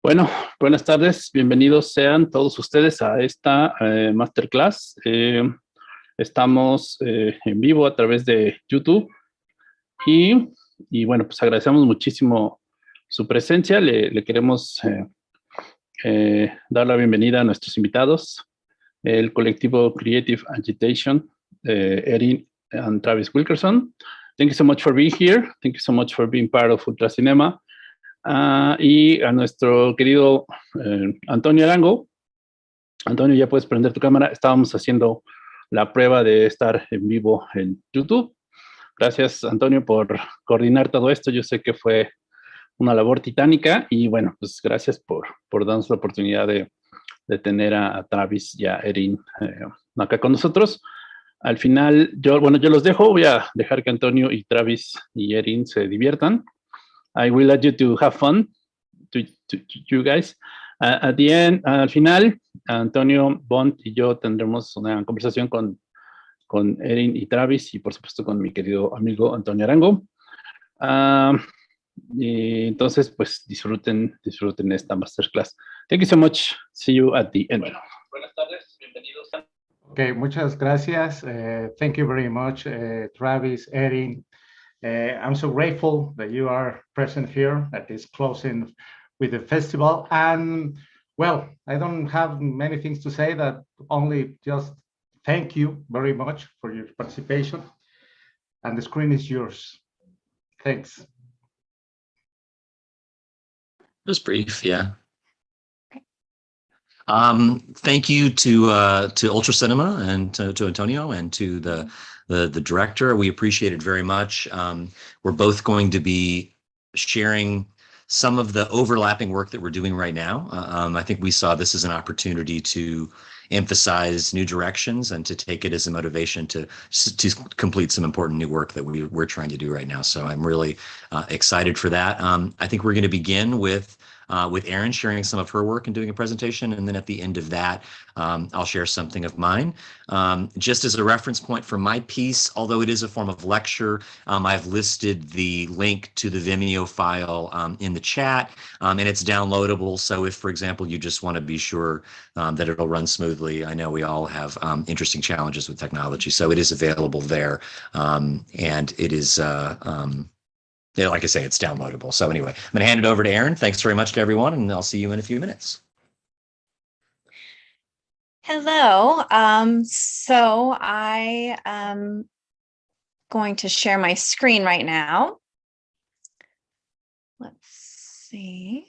Bueno, buenas tardes, bienvenidos sean todos ustedes a esta masterclass. Estamos en vivo a través de YouTube y bueno, pues agradecemos muchísimo su presencia. Le queremos dar la bienvenida a nuestros invitados, el colectivo Creative Agitation, Erin and Travis Wilkerson. Thank you so much for being here. Thank you so much for being part of ULTRAcinema. Y a nuestro querido Antonio Arango. Antonio, ya puedes prender tu cámara. Estábamos haciendo la prueba de estar en vivo en YouTube. Gracias, Antonio, por coordinar todo esto. Yo sé que fue una labor titánica y bueno, pues gracias por darnos la oportunidad de tener a Travis y a Erin acá con nosotros. Al final, yo los dejo. Voy a dejar que Antonio y Travis y Erin se diviertan. I will let you to have fun, to you guys. At the end, al final, Antonio, Bond y yo tendremos una conversación con Erin y Travis y por supuesto con mi querido amigo Antonio Arango. Y entonces, pues disfruten esta masterclass. Thank you so much. See you at the end. Bueno, buenas tardes, bienvenidos. Okay, muchas gracias. Thank you very much, Travis, Erin. I'm so grateful that you are present here at this closing with the festival. And well, I don't have many things to say, that only just thank you very much for your participation. And the screen is yours. Thanks. Just brief, yeah. Thank you to ULTRAcinema and to Antonio and to the director. We appreciate it very much. We're both going to be sharing some of the overlapping work that we're doing right now. I think we saw this as an opportunity to emphasize new directions and to take it as a motivation to complete some important new work that we're trying to do right now. So I'm really excited for that. I think we're going to begin with Erin sharing some of her work and doing a presentation. And then at the end of that, I'll share something of mine. Just as a reference point for my piece, although it is a form of lecture, I've listed the link to the Vimeo file in the chat, and it's downloadable. So if, for example, you just want to be sure that it'll run smoothly, I know we all have interesting challenges with technology, so it is available there. And it is yeah, like I say, it's downloadable. So anyway, I'm going to hand it over to Erin. Thanks very much to everyone, and I'll see you in a few minutes. Hello. So I am going to share my screen right now. Let's see.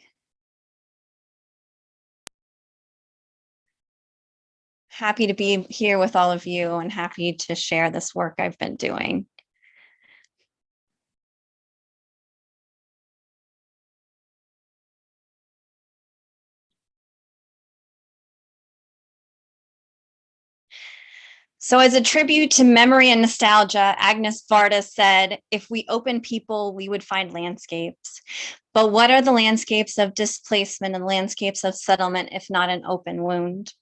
Happy to be here with all of you and happy to share this work I've been doing. So as a tribute to memory and nostalgia, Agnes Varda said, if we open people, we would find landscapes. But what are the landscapes of displacement and landscapes of settlement, if not an open wound?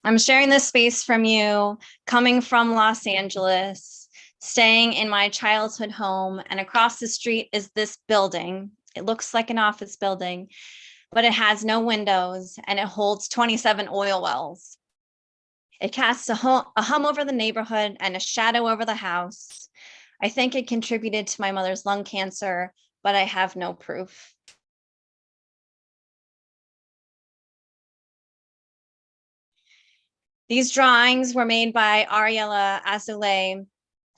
I'm sharing this space from you, coming from Los Angeles, staying in my childhood home, and across the street is this building. It looks like an office building, but it has no windows and it holds 27 oil wells. It casts a hum over the neighborhood and a shadow over the house. I think it contributed to my mother's lung cancer, but I have no proof. These drawings were made by Ariela Azoulay.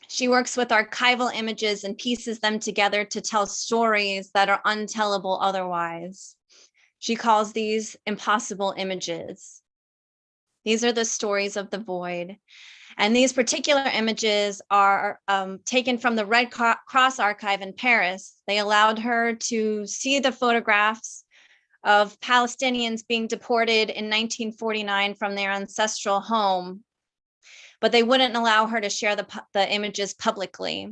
She works with archival images and pieces them together to tell stories that are untellable otherwise. She calls these impossible images. These are the stories of the void. And these particular images are taken from the Red Cross archive in Paris. They allowed her to see the photographs of Palestinians being deported in 1949 from their ancestral home, but they wouldn't allow her to share the images publicly.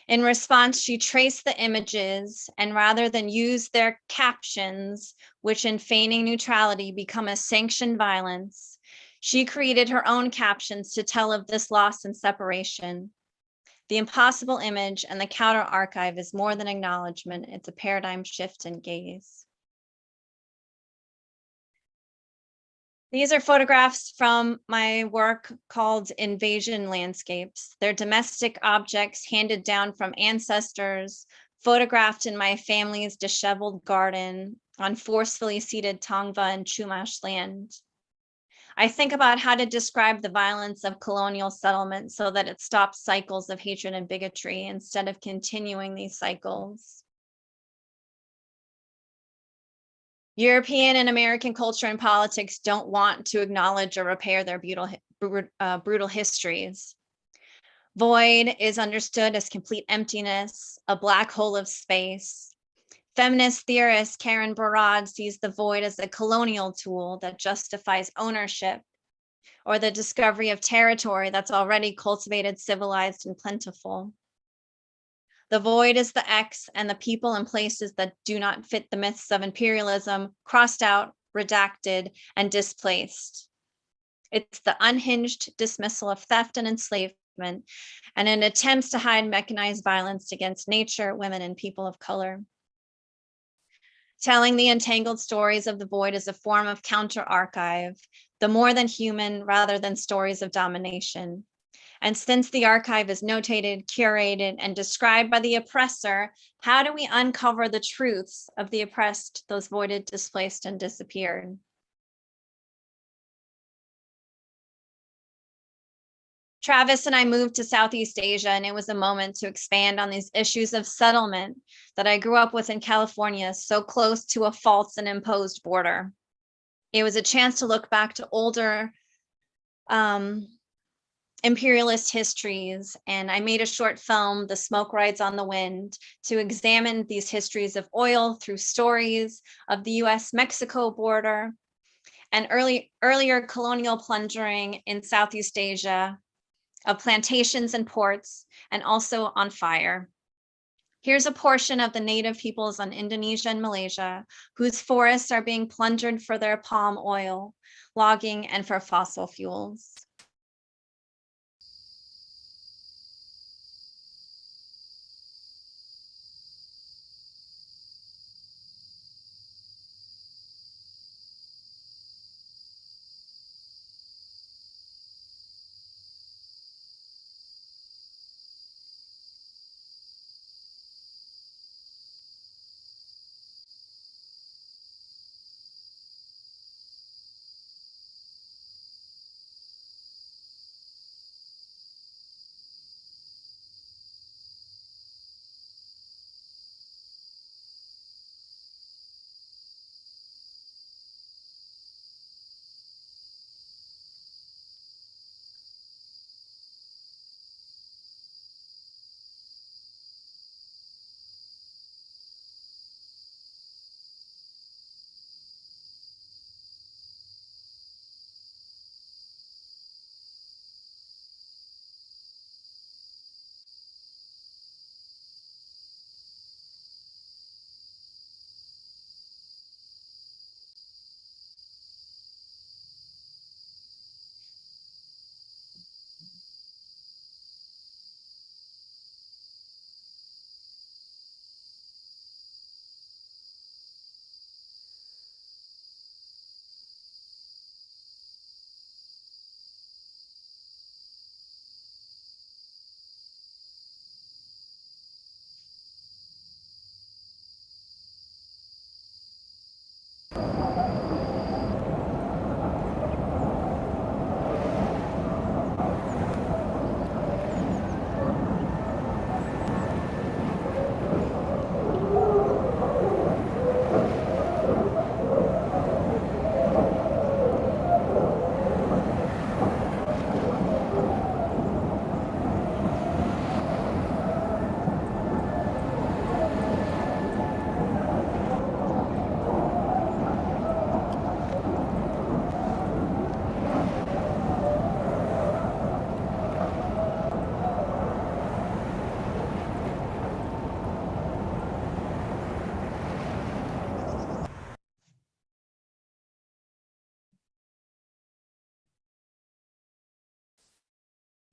In response, she traced the images, and rather than use their captions, which in feigning neutrality become a sanctioned violence, she created her own captions to tell of this loss and separation. The impossible image and the counter archive is more than acknowledgement, it's a paradigm shift in gaze. These are photographs from my work called Invasion Landscapes. They're domestic objects handed down from ancestors, photographed in my family's disheveled garden on forcefully ceded Tongva and Chumash land. I think about how to describe the violence of colonial settlement so that it stops cycles of hatred and bigotry instead of continuing these cycles. European and American culture and politics don't want to acknowledge or repair their brutal histories. Void is understood as complete emptiness, a black hole of space. Feminist theorist Karen Barad sees the void as a colonial tool that justifies ownership or the discovery of territory that's already cultivated, civilized, and plentiful. The void is the X, and the people and places that do not fit the myths of imperialism, crossed out, redacted, and displaced. It's the unhinged dismissal of theft and enslavement, and an attempt to hide mechanized violence against nature, women, and people of color. Telling the entangled stories of the void is a form of counter-archive, the more than human rather than stories of domination. And since the archive is notated, curated, and described by the oppressor, how do we uncover the truths of the oppressed, those voided, displaced, and disappeared? Travis and I moved to Southeast Asia, and it was a moment to expand on these issues of settlement that I grew up with in California, so close to a false and imposed border. It was a chance to look back to older imperialist histories, and I made a short film, The Smoke Rides on the Wind, to examine these histories of oil through stories of the US-Mexico border and earlier colonial plundering in Southeast Asia, of plantations and ports, and also on fire. Here's a portion of the native peoples on Indonesia and Malaysia, whose forests are being plundered for their palm oil, logging, and for fossil fuels.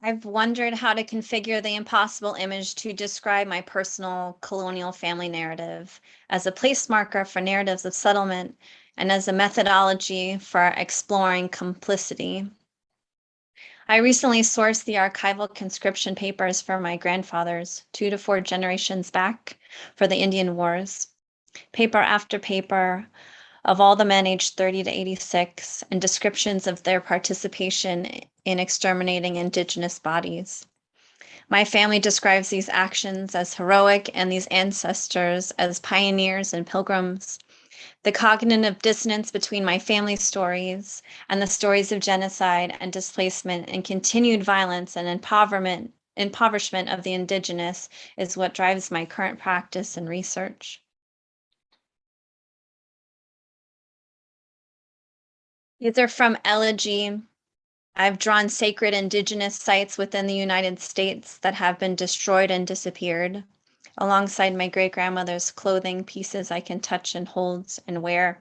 I've wondered how to configure the impossible image to describe my personal colonial family narrative as a place marker for narratives of settlement and as a methodology for exploring complicity. I recently sourced the archival conscription papers for my grandfathers, 2 to 4 generations back, for the Indian Wars. Paper after paper of all the men aged 30 to 86, and descriptions of their participation in exterminating indigenous bodies. My family describes these actions as heroic and these ancestors as pioneers and pilgrims. The cognitive dissonance between my family's stories and the stories of genocide and displacement and continued violence and impoverishment of the indigenous is what drives my current practice and research. These are from Elegy. I've drawn sacred indigenous sites within the United States that have been destroyed and disappeared, alongside my great-grandmother's clothing pieces I can touch and hold and wear.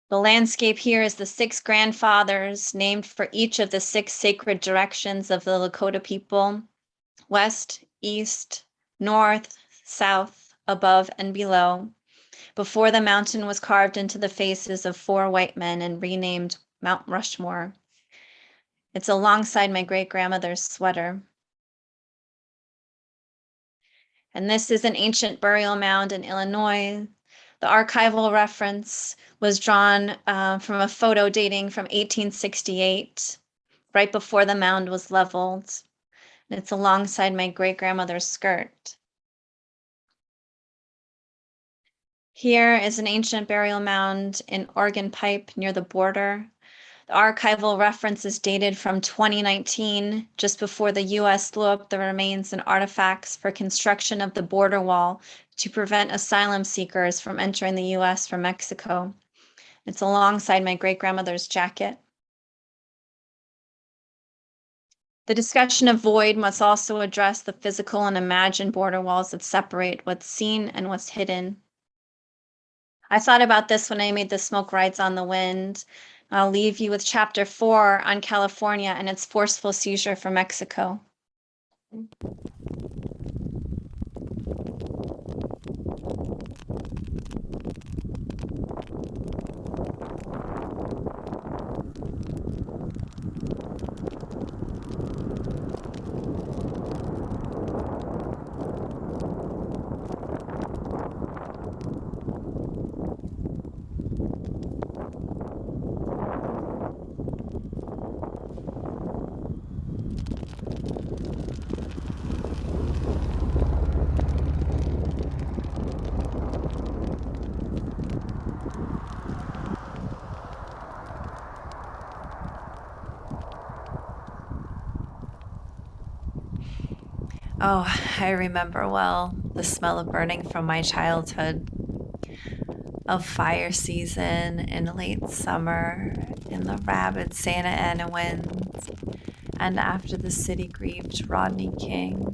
The landscape here is the 6 grandfathers named for each of the 6 sacred directions of the Lakota people: west, east, north, south, above, and below, before the mountain was carved into the faces of 4 white men and renamed Mount Rushmore. It's alongside my great-grandmother's sweater. And this is an ancient burial mound in Illinois. The archival reference was drawn from a photo dating from 1868, right before the mound was leveled. And it's alongside my great-grandmother's skirt. Here is an ancient burial mound in Organ Pipe near the border. The archival reference is dated from 2019, just before the U.S. blew up the remains and artifacts for construction of the border wall to prevent asylum seekers from entering the U.S. from Mexico. It's alongside my great-grandmother's jacket. The discussion of void must also address the physical and imagined border walls that separate what's seen and what's hidden. I thought about this when I made the Smoke Rides on the Wind. I'll leave you with chapter 4 on California and its forceful seizure from Mexico. Oh, I remember well the smell of burning from my childhood, of fire season in late summer, in the rabid Santa Ana winds, and after the city grieved Rodney King,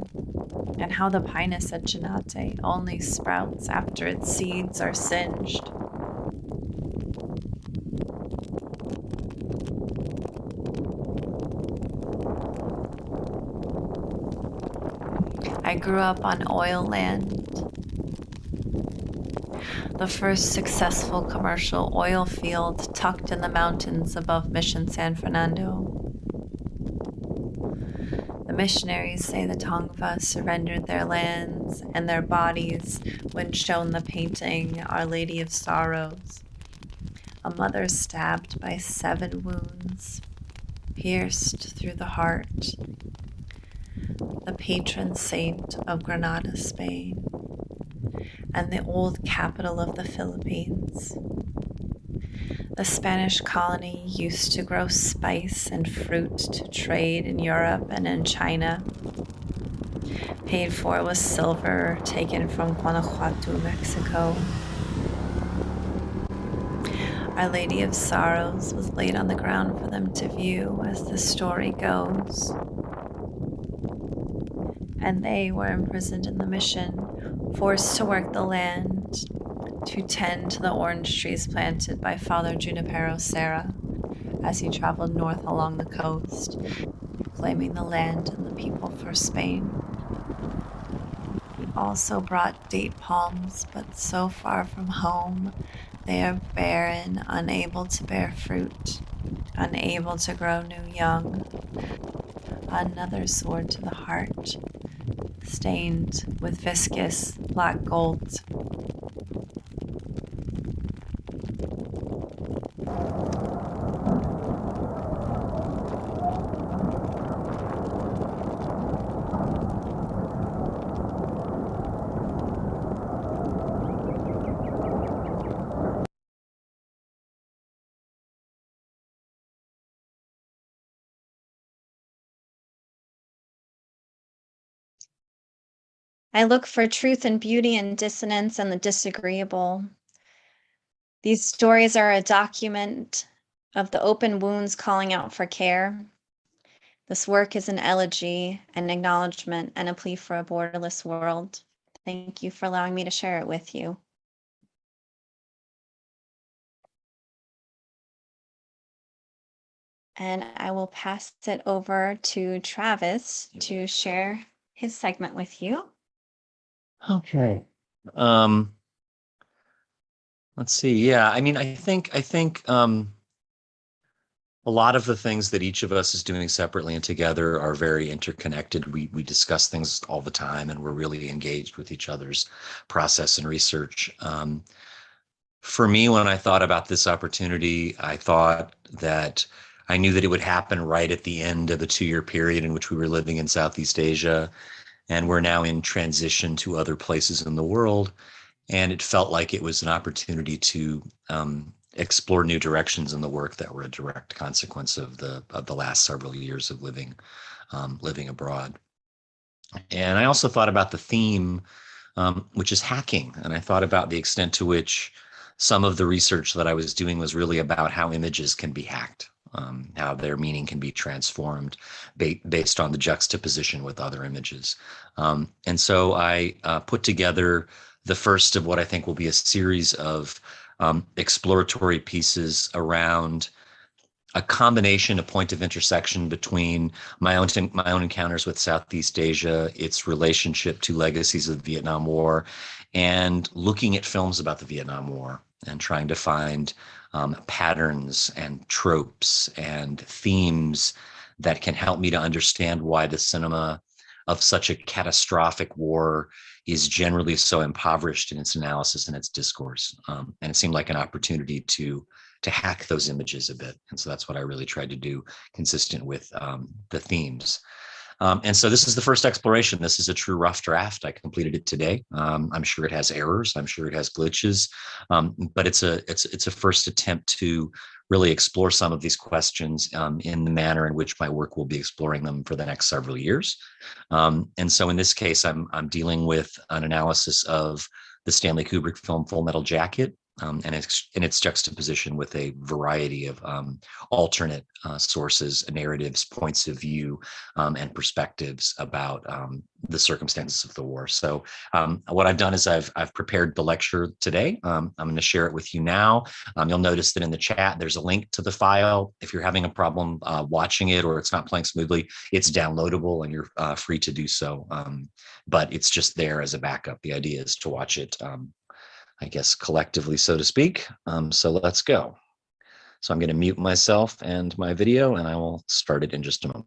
and how the pinus at Chinate only sprouts after its seeds are singed. I grew up on oil land. The first successful commercial oil field tucked in the mountains above Mission San Fernando. The missionaries say the Tongva surrendered their lands and their bodies when shown the painting Our Lady of Sorrows, a mother stabbed by 7 wounds, pierced through the heart, the patron saint of Granada, Spain, and the old capital of the Philippines. The Spanish colony used to grow spice and fruit to trade in Europe and in China. Paid for with silver taken from Guanajuato, Mexico. Our Lady of Sorrows was laid on the ground for them to view, as the story goes. And they were imprisoned in the mission, forced to work the land, to tend to the orange trees planted by Father Junipero Serra as he traveled north along the coast, claiming the land and the people for Spain. also brought date palms, but so far from home, they are barren, unable to bear fruit, unable to grow new young. Another sword to the heart, stained with viscous black gold. I look for truth and beauty and dissonance and the disagreeable. These stories are a document of the open wounds calling out for care. This work is an elegy, an acknowledgement, and a plea for a borderless world. Thank you for allowing me to share it with you. And I will pass it over to Travis to share his segment with you. Okay. Let's see. Yeah, I mean, I think a lot of the things that each of us is doing separately and together are very interconnected. We discuss things all the time, and we're really engaged with each other's process and research. For me, when I thought about this opportunity, I thought that I knew that it would happen right at the end of the 2-year period in which we were living in Southeast Asia, and we're now in transition to other places in the world. And it felt like it was an opportunity to explore new directions in the work that were a direct consequence of the last several years of living abroad. And I also thought about the theme, which is hacking. And I thought about the extent to which some of the research that I was doing was really about how images can be hacked, how their meaning can be transformed based on the juxtaposition with other images. And so I put together the first of what I think will be a series of exploratory pieces around a combination, a point of intersection between my own encounters with Southeast Asia, its relationship to legacies of the Vietnam War, and looking at films about the Vietnam War and trying to find patterns and tropes and themes that can help me to understand why the cinema of such a catastrophic war is generally so impoverished in its analysis and its discourse. And it seemed like an opportunity to hack those images a bit. And so that's what I really tried to do, consistent with the themes. And so this is the first exploration. This is a true rough draft. I completed it today. I'm sure it has errors. I'm sure it has glitches, but it's a first attempt to really explore some of these questions in the manner in which my work will be exploring them for the next several years. And so in this case, I'm dealing with an analysis of the Stanley Kubrick film Full Metal Jacket, and its juxtaposition with a variety of alternate sources, narratives, points of view, and perspectives about the circumstances of the war. So what I've done is I've prepared the lecture today. I'm going to share it with you now. You'll notice that in the chat, there's a link to the file. If you're having a problem watching it or it's not playing smoothly, it's downloadable and you're free to do so. But it's just there as a backup. The idea is to watch it I guess, collectively, so to speak. So let's go. So I'm going to mute myself and my video, and I will start it in just a moment.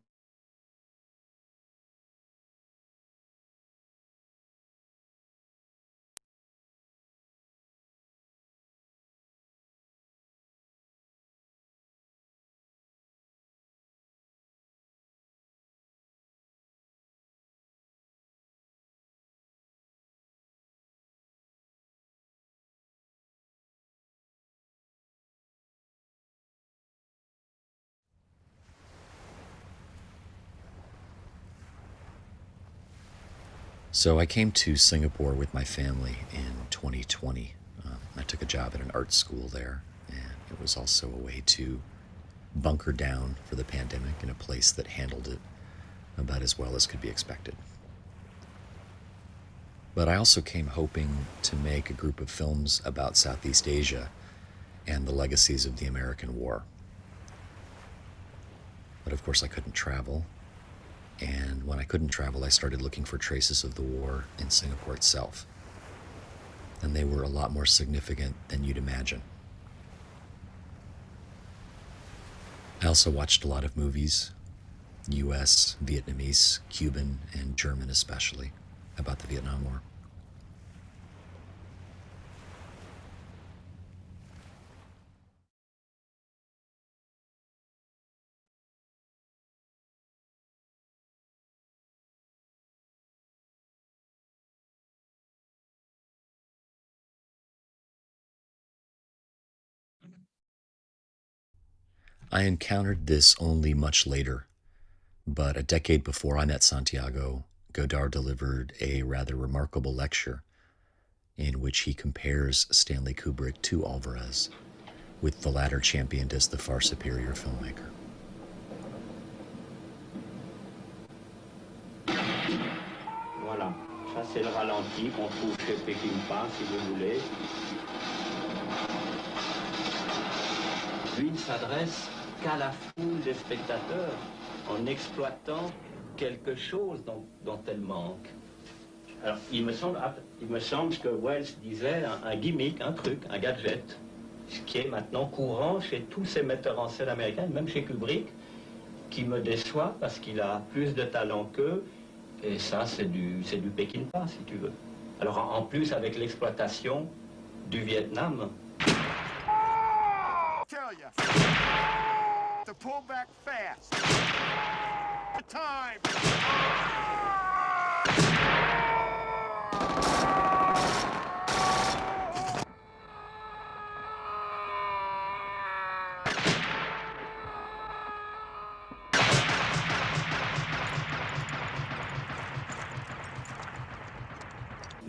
So I came to Singapore with my family in 2020. I took a job at an art school there, and it was also a way to bunker down for the pandemic in a place that handled it about as well as could be expected. But I also came hoping to make a group of films about Southeast Asia and the legacies of the American War. But of course I couldn't travel, And when I couldn't travel, I started looking for traces of the war in Singapore itself. And they were a lot more significant than you'd imagine. I also watched a lot of movies, US, Vietnamese, Cuban, and German especially, about the Vietnam War. I encountered this only much later, but a decade before I met Santiago, Godard delivered a rather remarkable lecture in which he compares Stanley Kubrick to Alvarez, with the latter championed as the far superior filmmaker. Voilà, ça c'est le ralenti qu'on trouve chez Peckinpah, si vous voulez. Lui ne s'adresse qu'à la foule des spectateurs en exploitant quelque chose dont elle manque. Alors, il me semble que Wells disait un gimmick, un truc, un gadget, ce qui est maintenant courant chez tous ces metteurs en scène américains, même chez Kubrick, qui me déçoit parce qu'il a plus de talent qu'eux, et ça, c'est du Peckinpah, si tu veux. Alors, en plus, avec l'exploitation du Vietnam. Tell you to pull back fast. The time.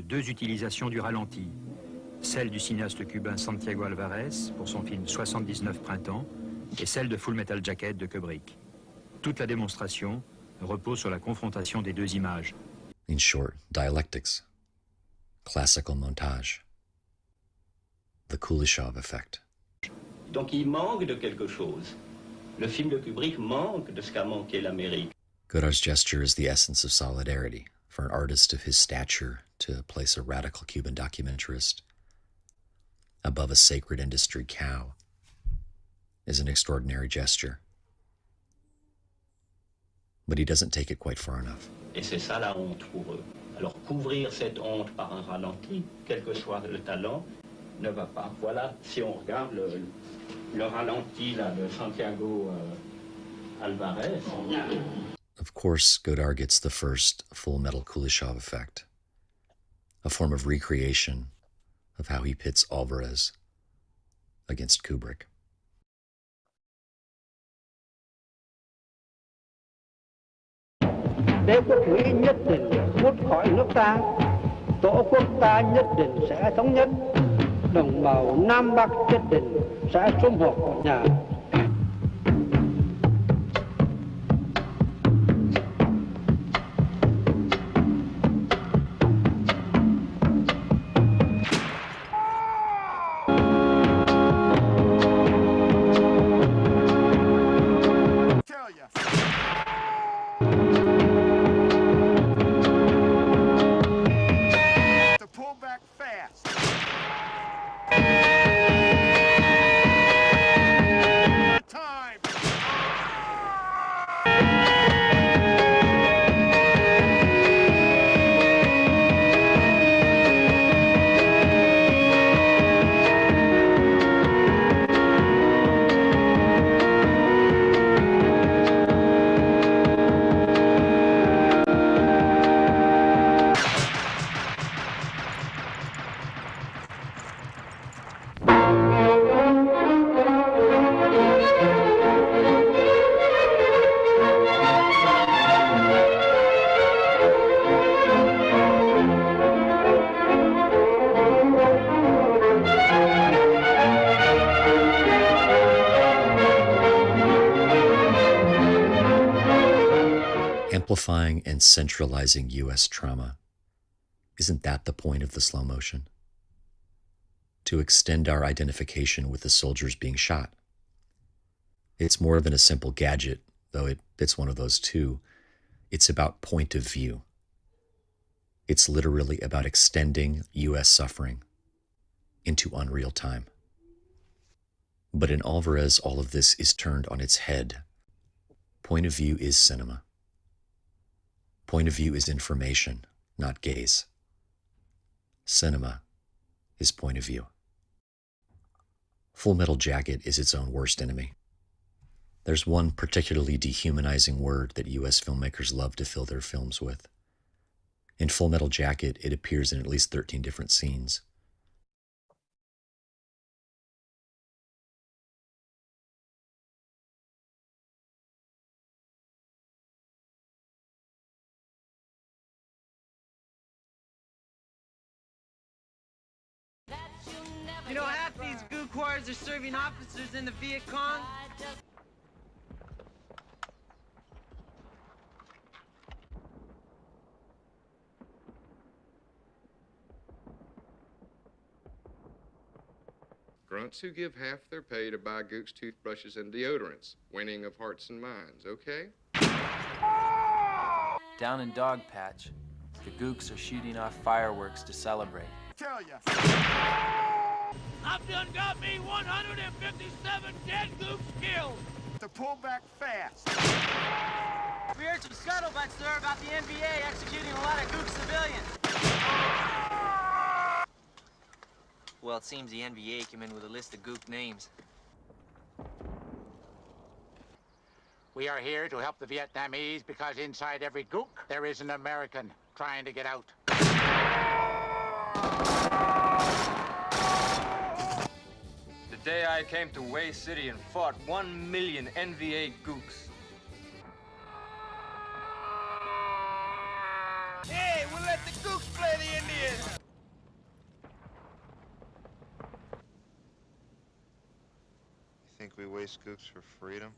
Deux utilisations du ralenti. Celle du cinéaste cubain Santiago Alvarez pour son film 79 Printemps et celle de Full Metal Jacket de Kubrick. Toute la démonstration repose sur la confrontation des deux images. In short, dialectics, classical montage, the Kuleshov effect. Donc il manque de quelque chose. Le film de Kubrick manque de ce qu'a manqué l'Amérique. Godard's gesture is the essence of solidarity. For an artist of his stature to place a radical Cuban documentarist above a sacred industry cow is an extraordinary gesture. But he doesn't take it quite far enough. Et c'est ça la honte pour eux. Alors couvrir cette honte par un ralenti, quel que soit le talent, ne va pas. Voilà, si on regarde le ralenti là, de Santiago Alvarez. Of course, Godard gets the first Full Metal Kuleshov effect, a form of recreation of how he pits Alvarez against Kubrick. Nếu quốc Mỹ nhất định rút khỏi nước ta, tổ quốc ta nhất định sẽ thống nhất, đồng bào Nam Bắc nhất định sẽ sum họp một nhà. Amplifying and centralizing U.S. trauma. Isn't that the point of the slow motion? To extend our identification with the soldiers being shot. It's more than a simple gadget, though it's one of those too. It's about point of view. It's literally about extending U.S. suffering into unreal time. But in Alvarez, all of this is turned on its head. Point of view is cinema. Point of view is information, not gaze. Cinema is point of view. Full Metal Jacket is its own worst enemy. There's one particularly dehumanizing word that U.S. filmmakers love to fill their films with. In Full Metal Jacket, it appears in at least 13 different scenes. You know, half these goo quarters are serving officers in the Viet Cong. Grunts who give half their pay to buy Gook's toothbrushes and deodorants, winning of hearts and minds, okay? Down in Dog Patch, the Gooks are shooting off fireworks to celebrate. Tell ya. I've done got me 157 dead Gooks killed. To pull back fast. We heard some scuttlebutt, sir, about the NBA executing a lot of Gook civilians. Well, it seems the NBA came in with a list of Gook names. We are here to help the Vietnamese because inside every Gook there is an American trying to get out. The day I came to Way City and fought 1 million NVA Gooks. Hey, we'll let the Gooks play the Indians. You think we waste Gooks for freedom?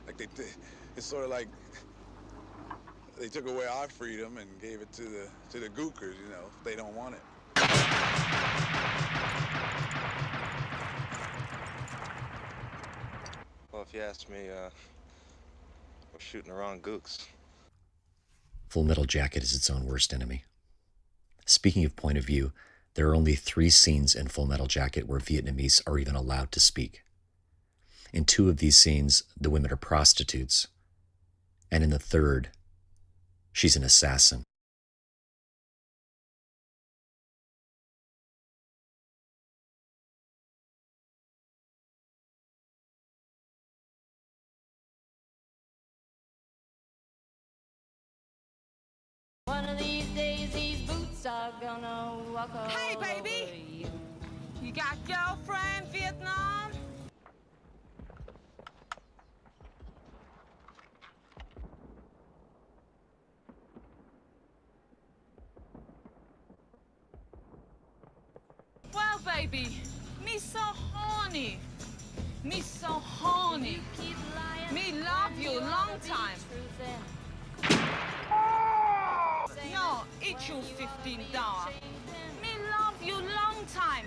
Like it's sort of like they took away our freedom and gave it to the Gookers, you know, if they don't want it. Well, if you ask me, we're shooting the wrong Gooks. Full Metal Jacket is its own worst enemy. Speaking of point of view, there are only 3 scenes in Full Metal Jacket where Vietnamese are even allowed to speak. In 2 of these scenes, the women are prostitutes. And in the 3rd, she's an assassin. One of these days, these boots are gonna walk over. Hey, baby! You got girlfriend, Vietnam? Well, baby, me so horny. Me so horny. Me love you long time. No, eat you $15. Me love you long time.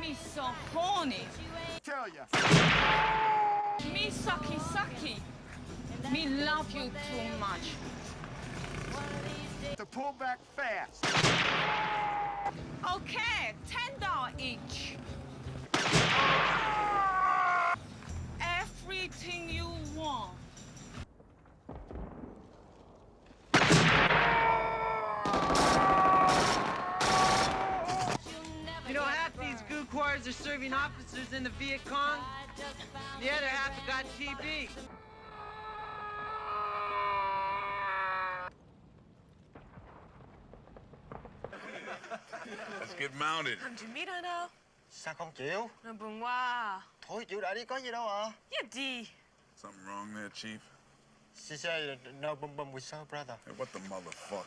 Me so horny. Tell ya. Me sucky sucky. Me love you too much. To pull back fast. Okay, $10 each. Everything you want. You know, half these goo quarters are serving officers in the Viet Cong. The other half have got TB. Let's get mounted. Thằng Jimmy ở đâu? Sao không chịu? Nó buồn quá. Thôi chịu đã đi, có gì đâu ạ. Cái gì? Something wrong there, Chief? She said no bum bum with soul brother. Hey, what the motherfucker?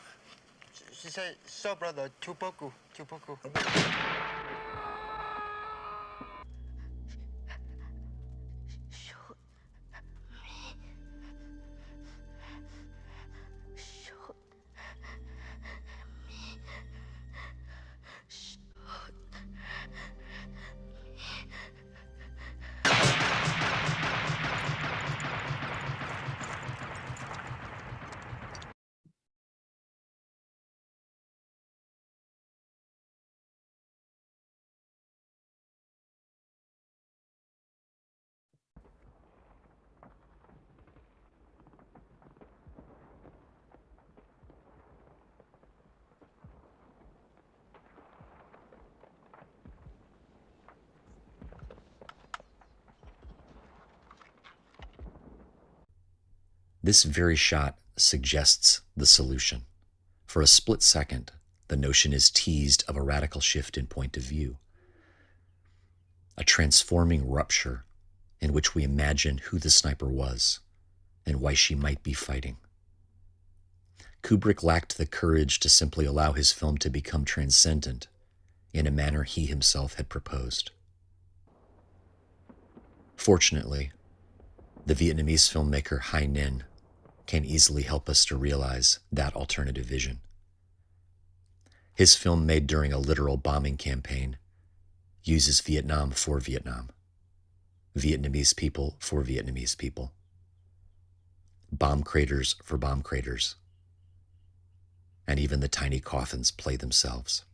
She said soul brother chupoku chupoku. This very shot suggests the solution. For a split second, the notion is teased of a radical shift in point of view, a transforming rupture in which we imagine who the sniper was and why she might be fighting. Kubrick lacked the courage to simply allow his film to become transcendent in a manner he himself had proposed. Fortunately, the Vietnamese filmmaker Hai Ninh can easily help us to realize that alternative vision. His film, made during a literal bombing campaign, uses Vietnam for Vietnam, Vietnamese people for Vietnamese people, bomb craters for bomb craters, and even the tiny coffins play themselves.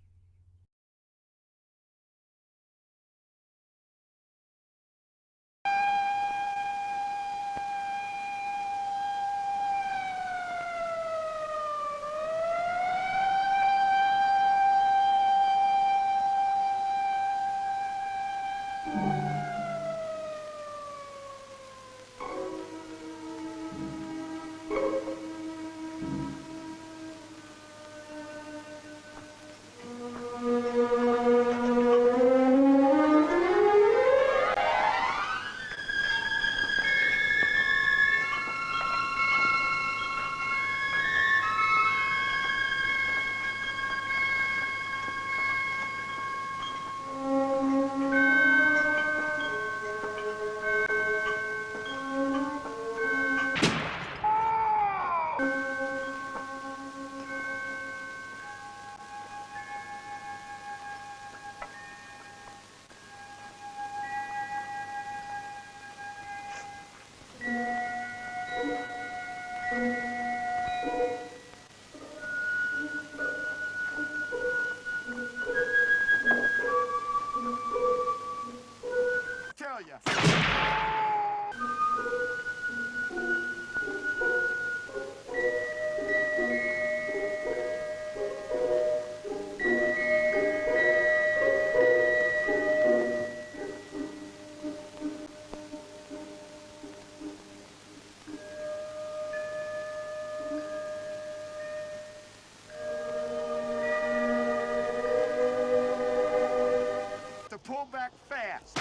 Tell ya. To pull back fast.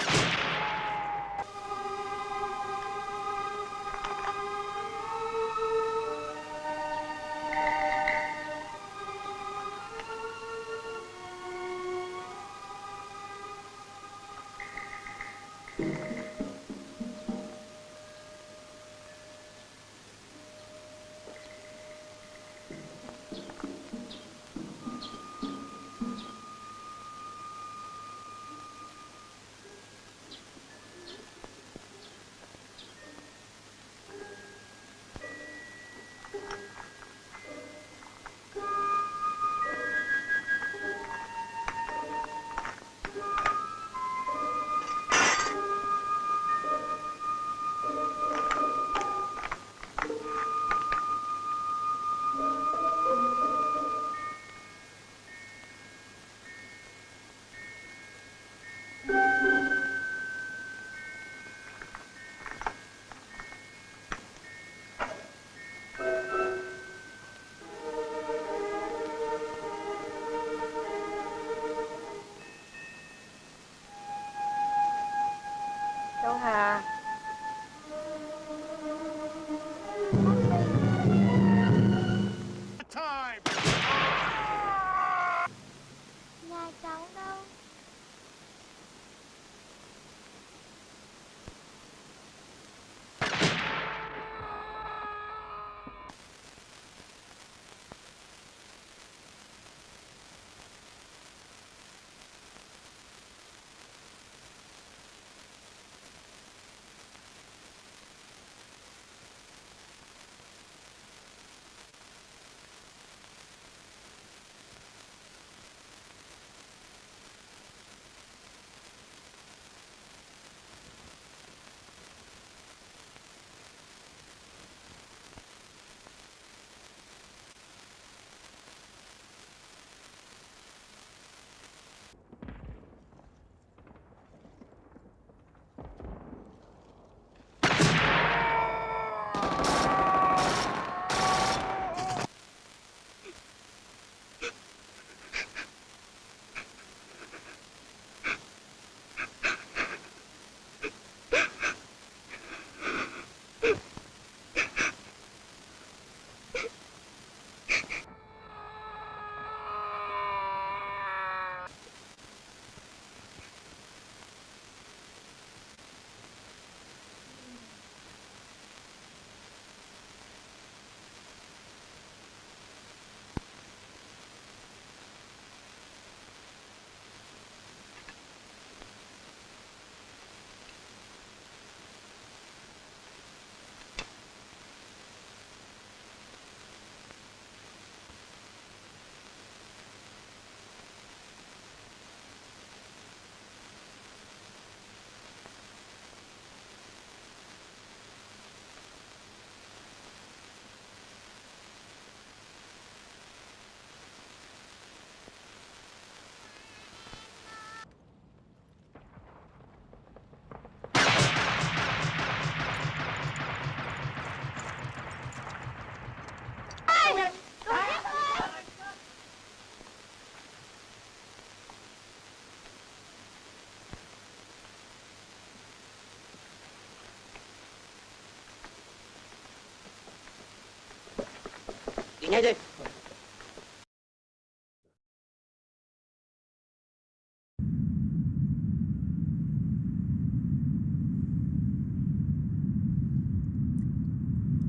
ngay đây.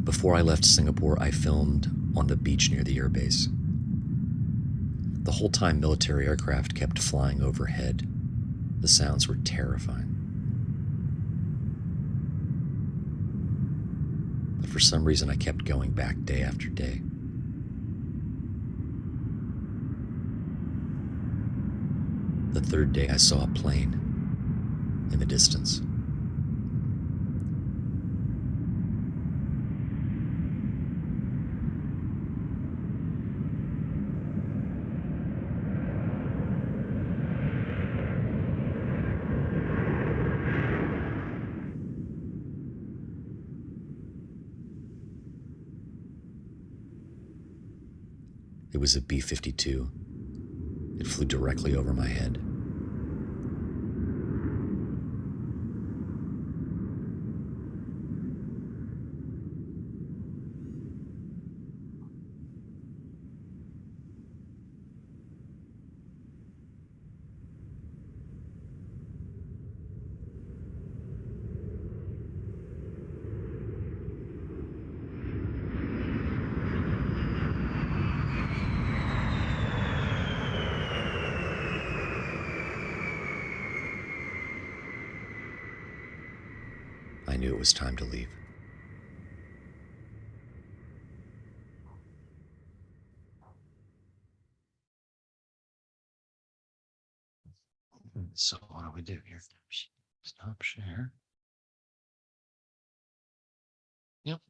Before I left Singapore, I filmed on the beach near the airbase. The whole time military aircraft kept flying overhead. The sounds were terrifying. But for some reason, I kept going back day after day. The third day, I saw a plane in the distance. It was a B-52. It flew directly over my head. I knew it was time to leave. So what do we do here? Stop share. Yep.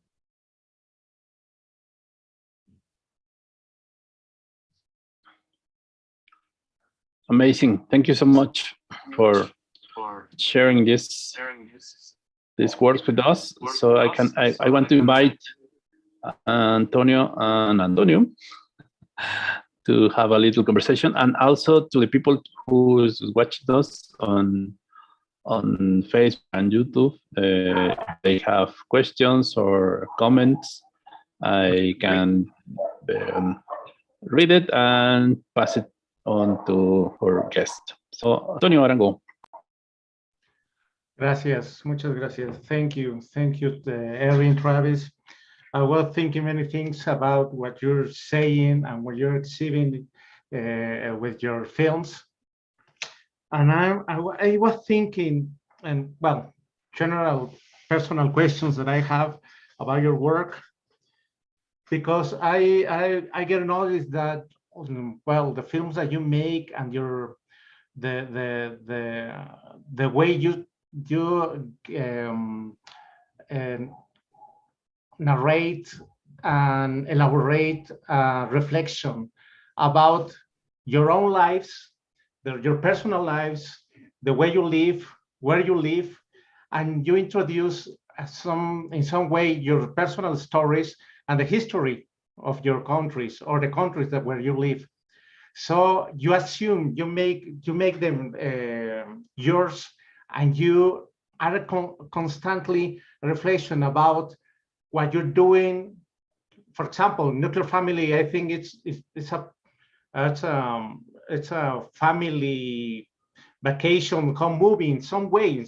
Amazing. Thank you so much for sharing this works with us. So I want to invite Antonio and Antonio to have a little conversation, and also to the people who is watching us on Facebook and YouTube. They have questions or comments. I can read it and pass it on to our guest. So, Antonio Arango. Gracias, muchas gracias. Thank you, Erin, Travis. I was thinking many things about what you're saying and what you're exhibiting with your films. And I was thinking, and well, general personal questions that I have about your work, because I get notice that, well, the films that you make and the way you narrate and elaborate reflection about your own lives, your personal lives, the way you live, where you live, and you introduce in some way your personal stories and the history of your countries or the countries where you live. So you assume you make them yours, and you are constantly reflection about what you're doing. For example, Nuclear Family, I think it's a family vacation, home movie in some way.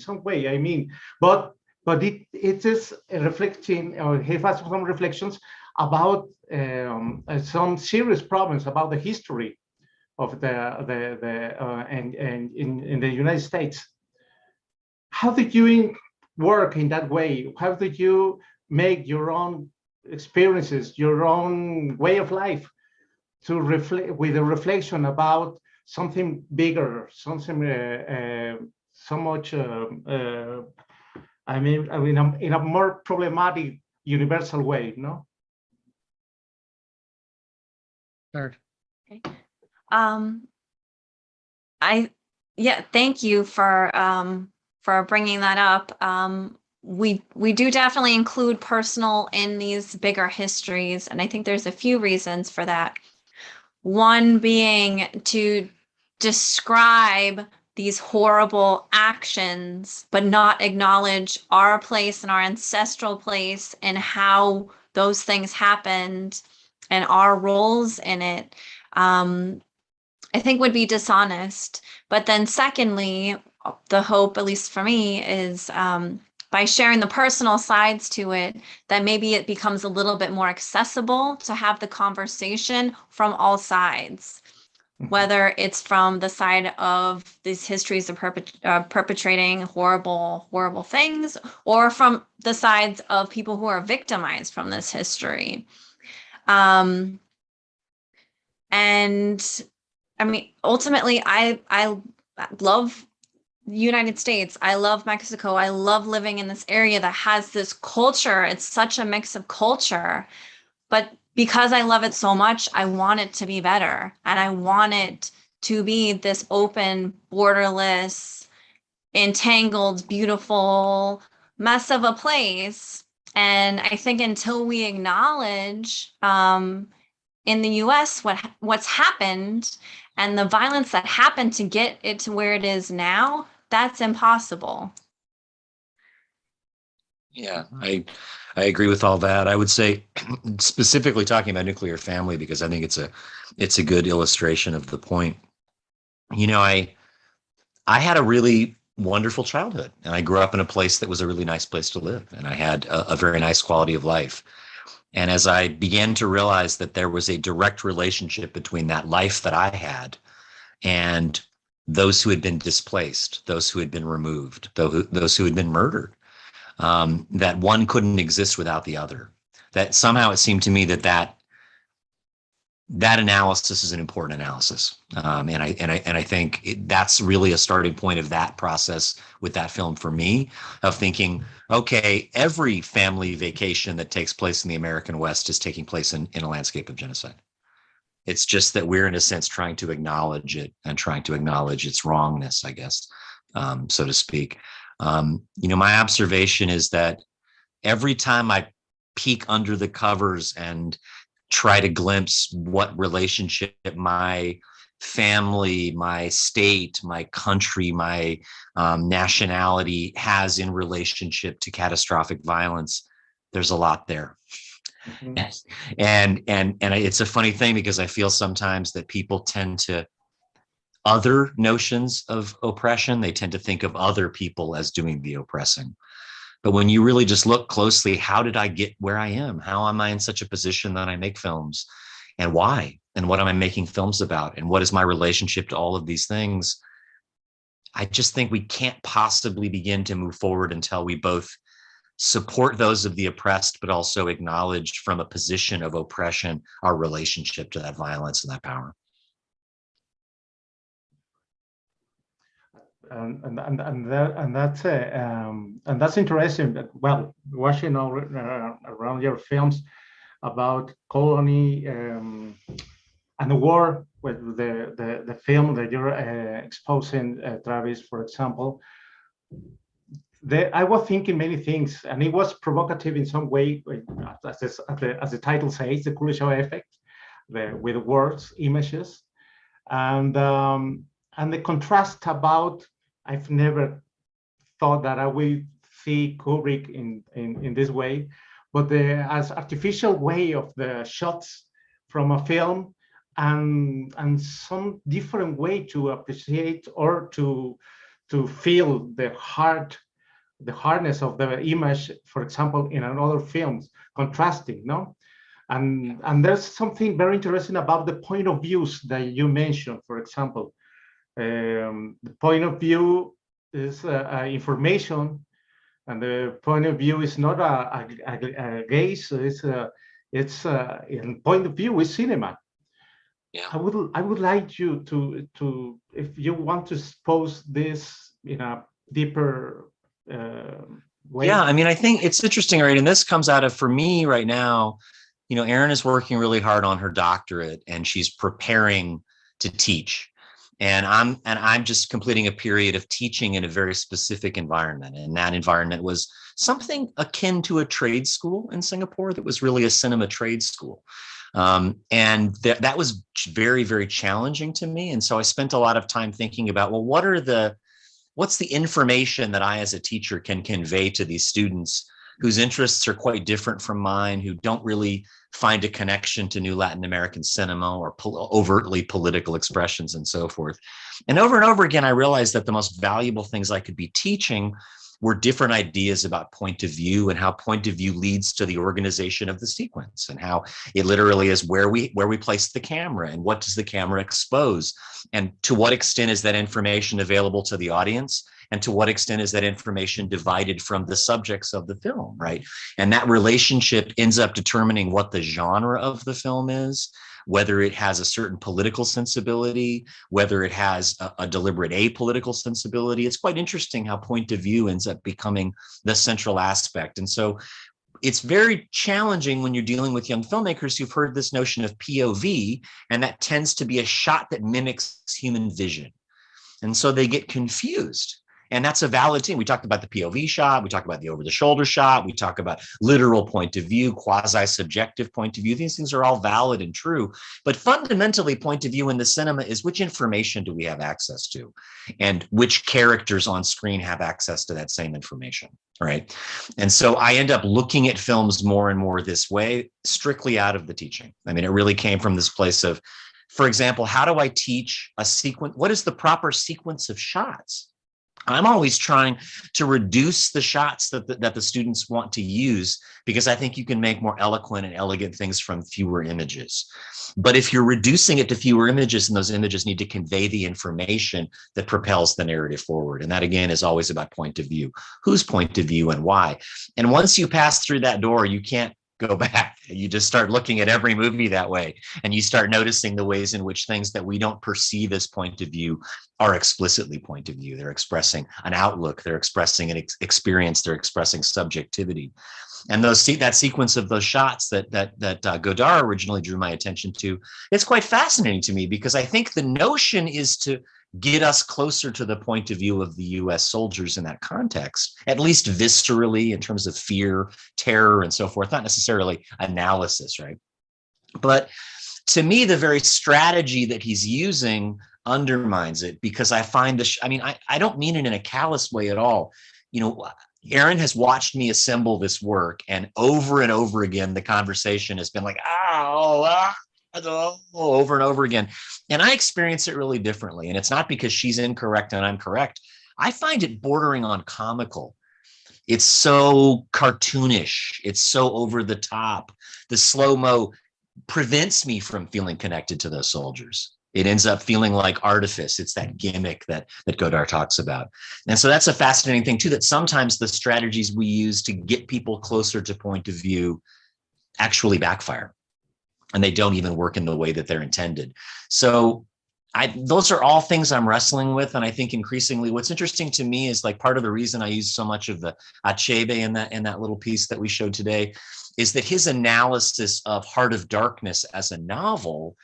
I mean, but it is reflecting, or he has some reflections about some serious problems about the history of and in the United States. How did you work in that way? How did you make your own experiences, your own way of life, to reflect with a reflection about something bigger, something so much? I mean, in a more problematic, universal way, no? Okay. Thank you for bringing that up. We do definitely include personal in these bigger histories, and I think there's a few reasons for that. One being to describe these horrible actions, but not acknowledge our place and our ancestral place and how those things happened, and our roles in it, I think would be dishonest. But then secondly, the hope, at least for me, is by sharing the personal sides to it, that maybe it becomes a little bit more accessible to have the conversation from all sides, whether it's from the side of these histories of perpetrating horrible things, or from the sides of people who are victimized from this history. And I mean, ultimately, I love the United States. I love Mexico. I love living in this area that has this culture. It's such a mix of culture. But because I love it so much, I want it to be better. And I want it to be this open, borderless, entangled, beautiful mess of a place. And I think until we acknowledge in the US what's happened and the violence that happened to get it to where it is now, that's impossible. Yeah, I agree with all that. I would say specifically talking about nuclear family, because I think it's a good illustration of the point. You know, I had a really wonderful childhood, and I grew up in a place that was a really nice place to live, and I had a very nice quality of life. And as I began to realize that there was a direct relationship between that life that I had and those who had been displaced, those who had been removed, those who had been murdered, that one couldn't exist without the other. That somehow it seemed to me that analysis is an important analysis, and I think that's really a starting point of that process with that film for me, of thinking, okay, every family vacation that takes place in the American West is taking place in a landscape of genocide. It's just that we're in a sense trying to acknowledge it and trying to acknowledge its wrongness, I guess, so to speak. You know, my observation is that every time I peek under the covers and try to glimpse what relationship my family, my state, my country, my nationality has in relationship to catastrophic violence, there's a lot there. Mm-hmm. And it's a funny thing, because I feel sometimes that people tend to other notions of oppression. They tend to think of other people as doing the oppressing. But when you really just look closely, how did I get where I am? How am I in such a position that I make films? And why? And what am I making films about? And what is my relationship to all of these things? I just think we can't possibly begin to move forward until we both support those of the oppressed, but also acknowledge from a position of oppression our relationship to that violence and that power. And that's interesting. Well, watching around your films about colony and the war, with the film that you're exposing, Travis, for example, I was thinking many things, and it was provocative in some way, as the title says, the Kuleshov effect, with words, images, and the contrast about. I've never thought that I will see Kubrick in this way, but as artificial way of the shots from a film, and some different way to appreciate or to feel the hardness of the image, for example, in another films, contrasting, no? And there's something very interesting about the point of views that you mentioned, for example. The point of view is information, and the point of view is not a gaze. It's in point of view is cinema. Yeah. I would like you to if you want to expose this in a deeper way. Yeah, I mean, I think it's interesting, right? And this comes out of, for me right now, you know, Erin is working really hard on her doctorate, and she's preparing to teach. And I'm just completing a period of teaching in a very specific environment. And that environment was something akin to a trade school in Singapore that was really a cinema trade school. And that was very, very challenging to me. And so I spent a lot of time thinking about, well, what's the information that I as a teacher can convey to these students whose interests are quite different from mine, who don't really find a connection to new Latin American cinema or overtly political expressions and so forth. And over again, I realized that the most valuable things I could be teaching were different ideas about point of view and how point of view leads to the organization of the sequence, and how it literally is where we place the camera and what does the camera expose, and to what extent is that information available to the audience, and to what extent is that information divided from the subjects of the film, right? And that relationship ends up determining what the genre of the film is, whether it has a certain political sensibility, whether it has a deliberate apolitical sensibility. It's quite interesting how point of view ends up becoming the central aspect. And so it's very challenging when you're dealing with young filmmakers who've heard this notion of POV, and that tends to be a shot that mimics human vision. And so they get confused. And that's a valid thing. We talked about the POV shot. We talk about the over-the-shoulder shot. We talk about literal point of view, quasi-subjective point of view. These things are all valid and true. But fundamentally, point of view in the cinema is which information do we have access to, and which characters on screen have access to that same information, right? And so I end up looking at films more and more this way, strictly out of the teaching. I mean, it really came from this place of, for example, how do I teach a sequence? What is the proper sequence of shots? I'm always trying to reduce the shots that the students want to use, because I think you can make more eloquent and elegant things from fewer images. But if you're reducing it to fewer images, and those images need to convey the information that propels the narrative forward. And that, again, is always about point of view. Whose point of view and why? And once you pass through that door, you can't go back. You just start looking at every movie that way, and you start noticing the ways in which things that we don't perceive as point of view are explicitly point of view. They're expressing an outlook, they're expressing an experience, they're expressing subjectivity. And that sequence of those shots that Godard originally drew my attention to, it's quite fascinating to me, because I think the notion is to get us closer to the point of view of the US soldiers in that context, at least viscerally, in terms of fear, terror, and so forth, not necessarily analysis, right? But to me, the very strategy that he's using undermines it, because I find I don't mean it in a callous way at all. You know, Erin has watched me assemble this work, and over again, the conversation has been like, over and over again. And I experience it really differently. And it's not because she's incorrect and I'm correct. I find it bordering on comical. It's so cartoonish. It's so over the top. The slow-mo prevents me from feeling connected to those soldiers. It ends up feeling like artifice. It's that gimmick that Godard talks about. And so that's a fascinating thing too, that sometimes the strategies we use to get people closer to point of view actually backfire, and they don't even work in the way that they're intended. So those are all things I'm wrestling with. And I think increasingly what's interesting to me is, like, part of the reason I use so much of the Achebe in that little piece that we showed today is that his analysis of Heart of Darkness as a novel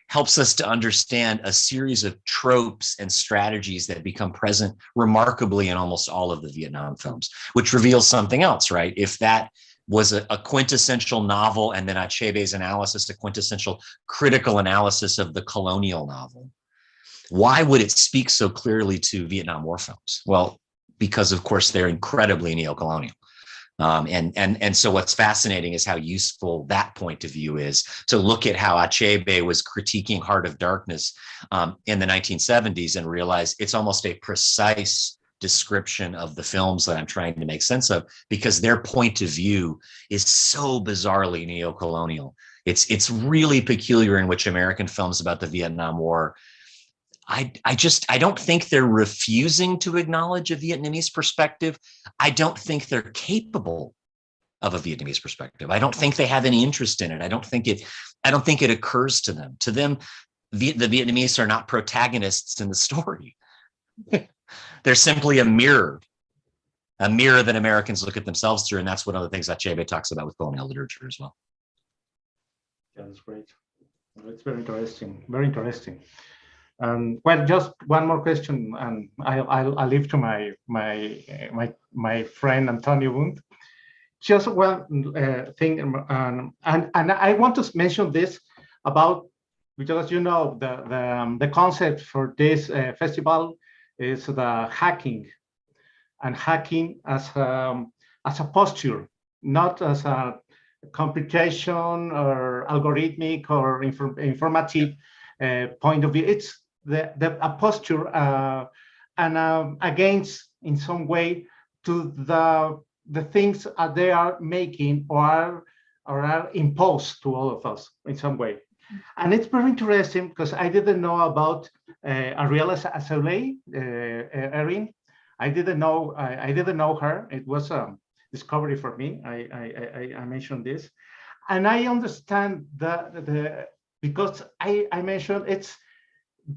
helps us to understand a series of tropes and strategies that become present remarkably in almost all of the Vietnam films, which reveals something else, right? If that was a quintessential novel, and then Achebe's analysis, a quintessential critical analysis of the colonial novel, why would it speak so clearly to Vietnam War films? Well, because of course they're incredibly neocolonial. And so what's fascinating is how useful that point of view is, to look at how Achebe was critiquing Heart of Darkness in the 1970s and realize it's almost a precise description of the films that I'm trying to make sense of, because their point of view is so bizarrely neocolonial. It's really peculiar in which American films about the Vietnam War, I don't think they're refusing to acknowledge a Vietnamese perspective. I don't think they're capable of a Vietnamese perspective. I don't think they have any interest in it. I don't think it occurs to them. To them, the Vietnamese are not protagonists in the story. They're simply a mirror that Americans look at themselves through. And that's one of the things that Achebe talks about with colonial literature as well. Yeah, that's great. It's very interesting. Very interesting. Well, just one more question, and I'll leave to my friend Antonio Wund. Just one thing, and I want to mention this about, because you know the concept for this festival is the hacking, and hacking as a posture not as a computation or algorithmic or informative point of view. It's a posture and against, in some way, to the things they are making or are imposed to all of us in some way. And it's very interesting because I didn't know about Ariela Azoulay, Erin. I didn't know her. It was a discovery for me. I mentioned this, and I understand because I mentioned it's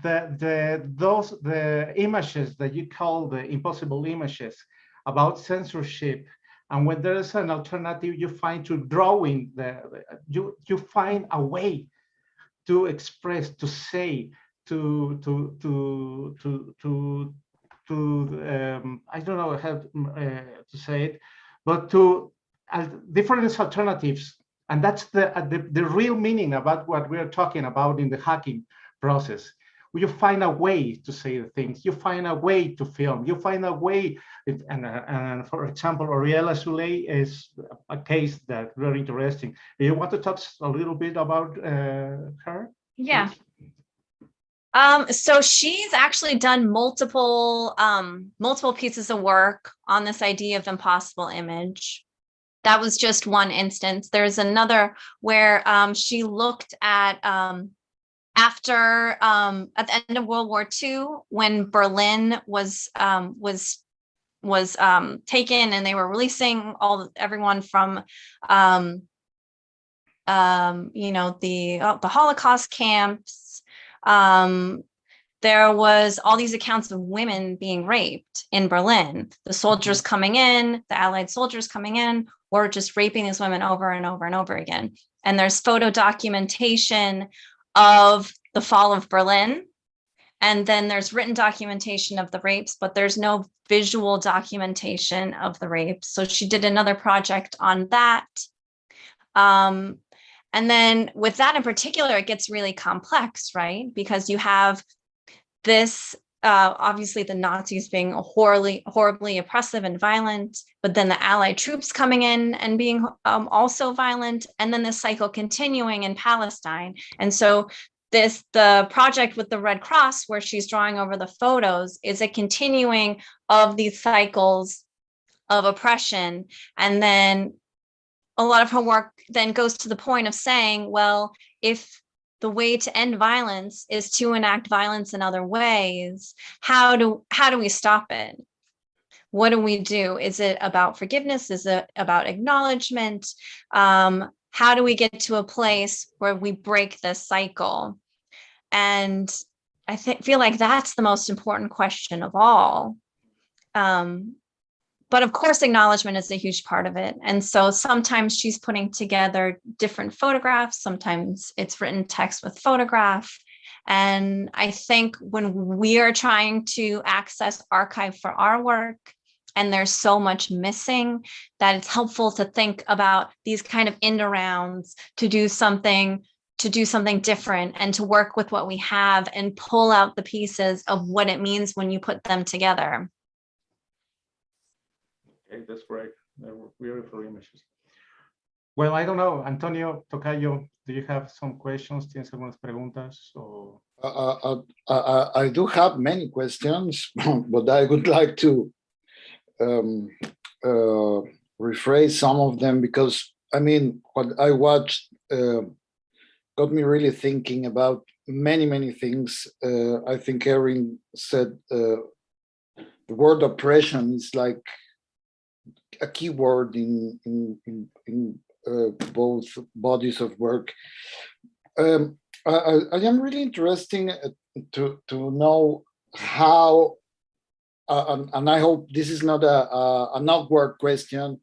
the images that you call the impossible images about censorship. And when there is an alternative, you find to drawing you find a way to express, to say, to I don't know how to say it, but to different alternatives. And that's the real meaning about what we're talking about in the hacking process. You find a way to say the things, you find a way to film, you find a way, and for example, Ariela Azoulay is a case that's very interesting. Do you want to talk a little bit about her? Yeah. So she's actually done multiple pieces of work on this idea of impossible image. That was just one instance. There's another where she looked at after at the end of World War II, when Berlin was taken and they were releasing everyone from the Holocaust camps. There was all these accounts of women being raped in Berlin. The soldiers coming in, the Allied soldiers coming in, were just raping these women over and over and over again. And there's photo documentation of the fall of Berlin. And then there's written documentation of the rapes, but there's no visual documentation of the rapes. So she did another project on that. And then with that in particular, it gets really complex, right? Because you have this, obviously the Nazis being horribly oppressive and violent, but then the Allied troops coming in and being also violent, and then this cycle continuing in Palestine. And so the project with the Red Cross, where she's drawing over the photos, is a continuing of these cycles of oppression. And then a lot of her work then goes to the point of saying, well, if the way to end violence is to enact violence in other ways, how do we stop it? What do we do? Is it about forgiveness? Is it about acknowledgement? How do we get to a place where we break this cycle? And I feel like that's the most important question of all. But of course, acknowledgement is a huge part of it. And so sometimes she's putting together different photographs. Sometimes it's written text with photograph. And I think when we are trying to access archive for our work, and there's so much missing, that it's helpful to think about these kind of end arounds to do something different and to work with what we have and pull out the pieces of what it means when you put them together. Okay, that's great. They're beautiful images. Well, I don't know, Antonio Tocayo, do you have some questions? ¿Tienes algunas preguntas? Or... I do have many questions, but I would like to rephrase some of them, because I mean, what I watched got me really thinking about many things. I think Erin said the word oppression is like a key word in both bodies of work. I am really interested to know how, and I hope this is not an awkward question,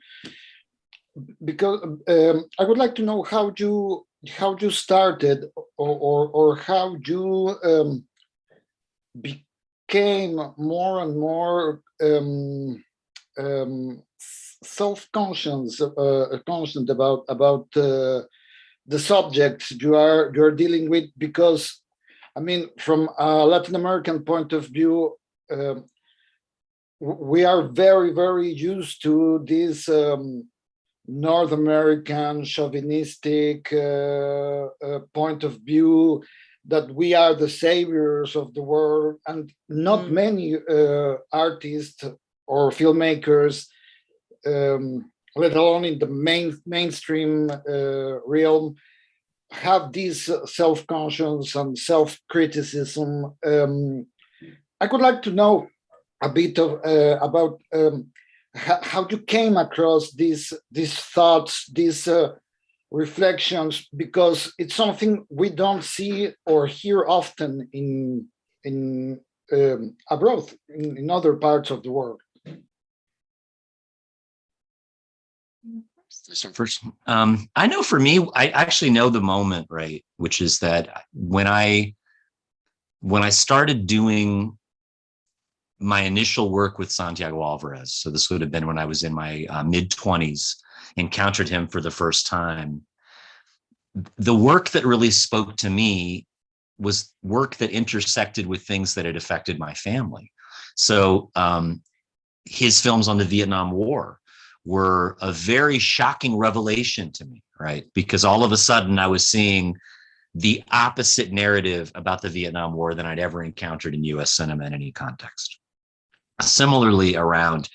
because I would like to know how you started, or how you became more and more self-conscious, conscious about the subjects you're dealing with. Because I mean, from a Latin American point of view, we are very used to this North American chauvinistic point of view that we are the saviors of the world, and not many artists or filmmakers, let alone in the mainstream realm, have this self-conscious and self-criticism. I would like to know a bit about how you came across these thoughts, these reflections, because it's something we don't see or hear often in abroad, in other parts of the world. First, I know for me, I actually know the moment, right? Which is that when I started doing my initial work with Santiago Alvarez, so this would have been when I was in my mid-20s, encountered him for the first time. The work that really spoke to me was work that intersected with things that had affected my family. So his films on the Vietnam War were a very shocking revelation to me, right? Because all of a sudden I was seeing the opposite narrative about the Vietnam War than I'd ever encountered in US cinema in any context. Similarly around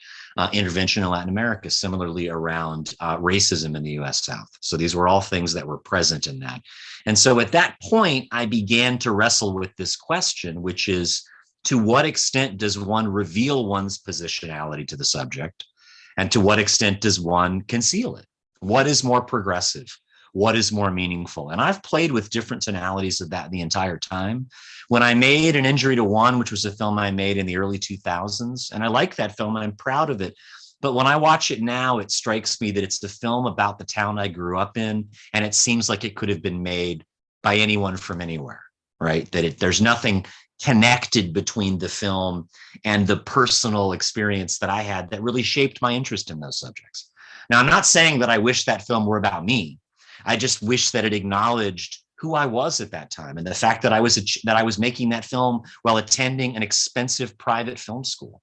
intervention in Latin America, similarly around racism in the US South. So these were all things that were present in that. And so at that point, I began to wrestle with this question, which is, to what extent does one reveal one's positionality to the subject? And to what extent does one conceal it? What is more progressive? What is more meaningful? And I've played with different tonalities of that the entire time. When I made An Injury to One, which was a film I made in the early 2000s, and I like that film and I'm proud of it. But when I watch it now, it strikes me that it's the film about the town I grew up in, and it seems like it could have been made by anyone from anywhere, right? That there's nothing connected between the film and the personal experience that I had that really shaped my interest in those subjects. Now, I'm not saying that I wish that film were about me. I just wish that it acknowledged who I was at that time, and the fact that I was making that film while attending an expensive private film school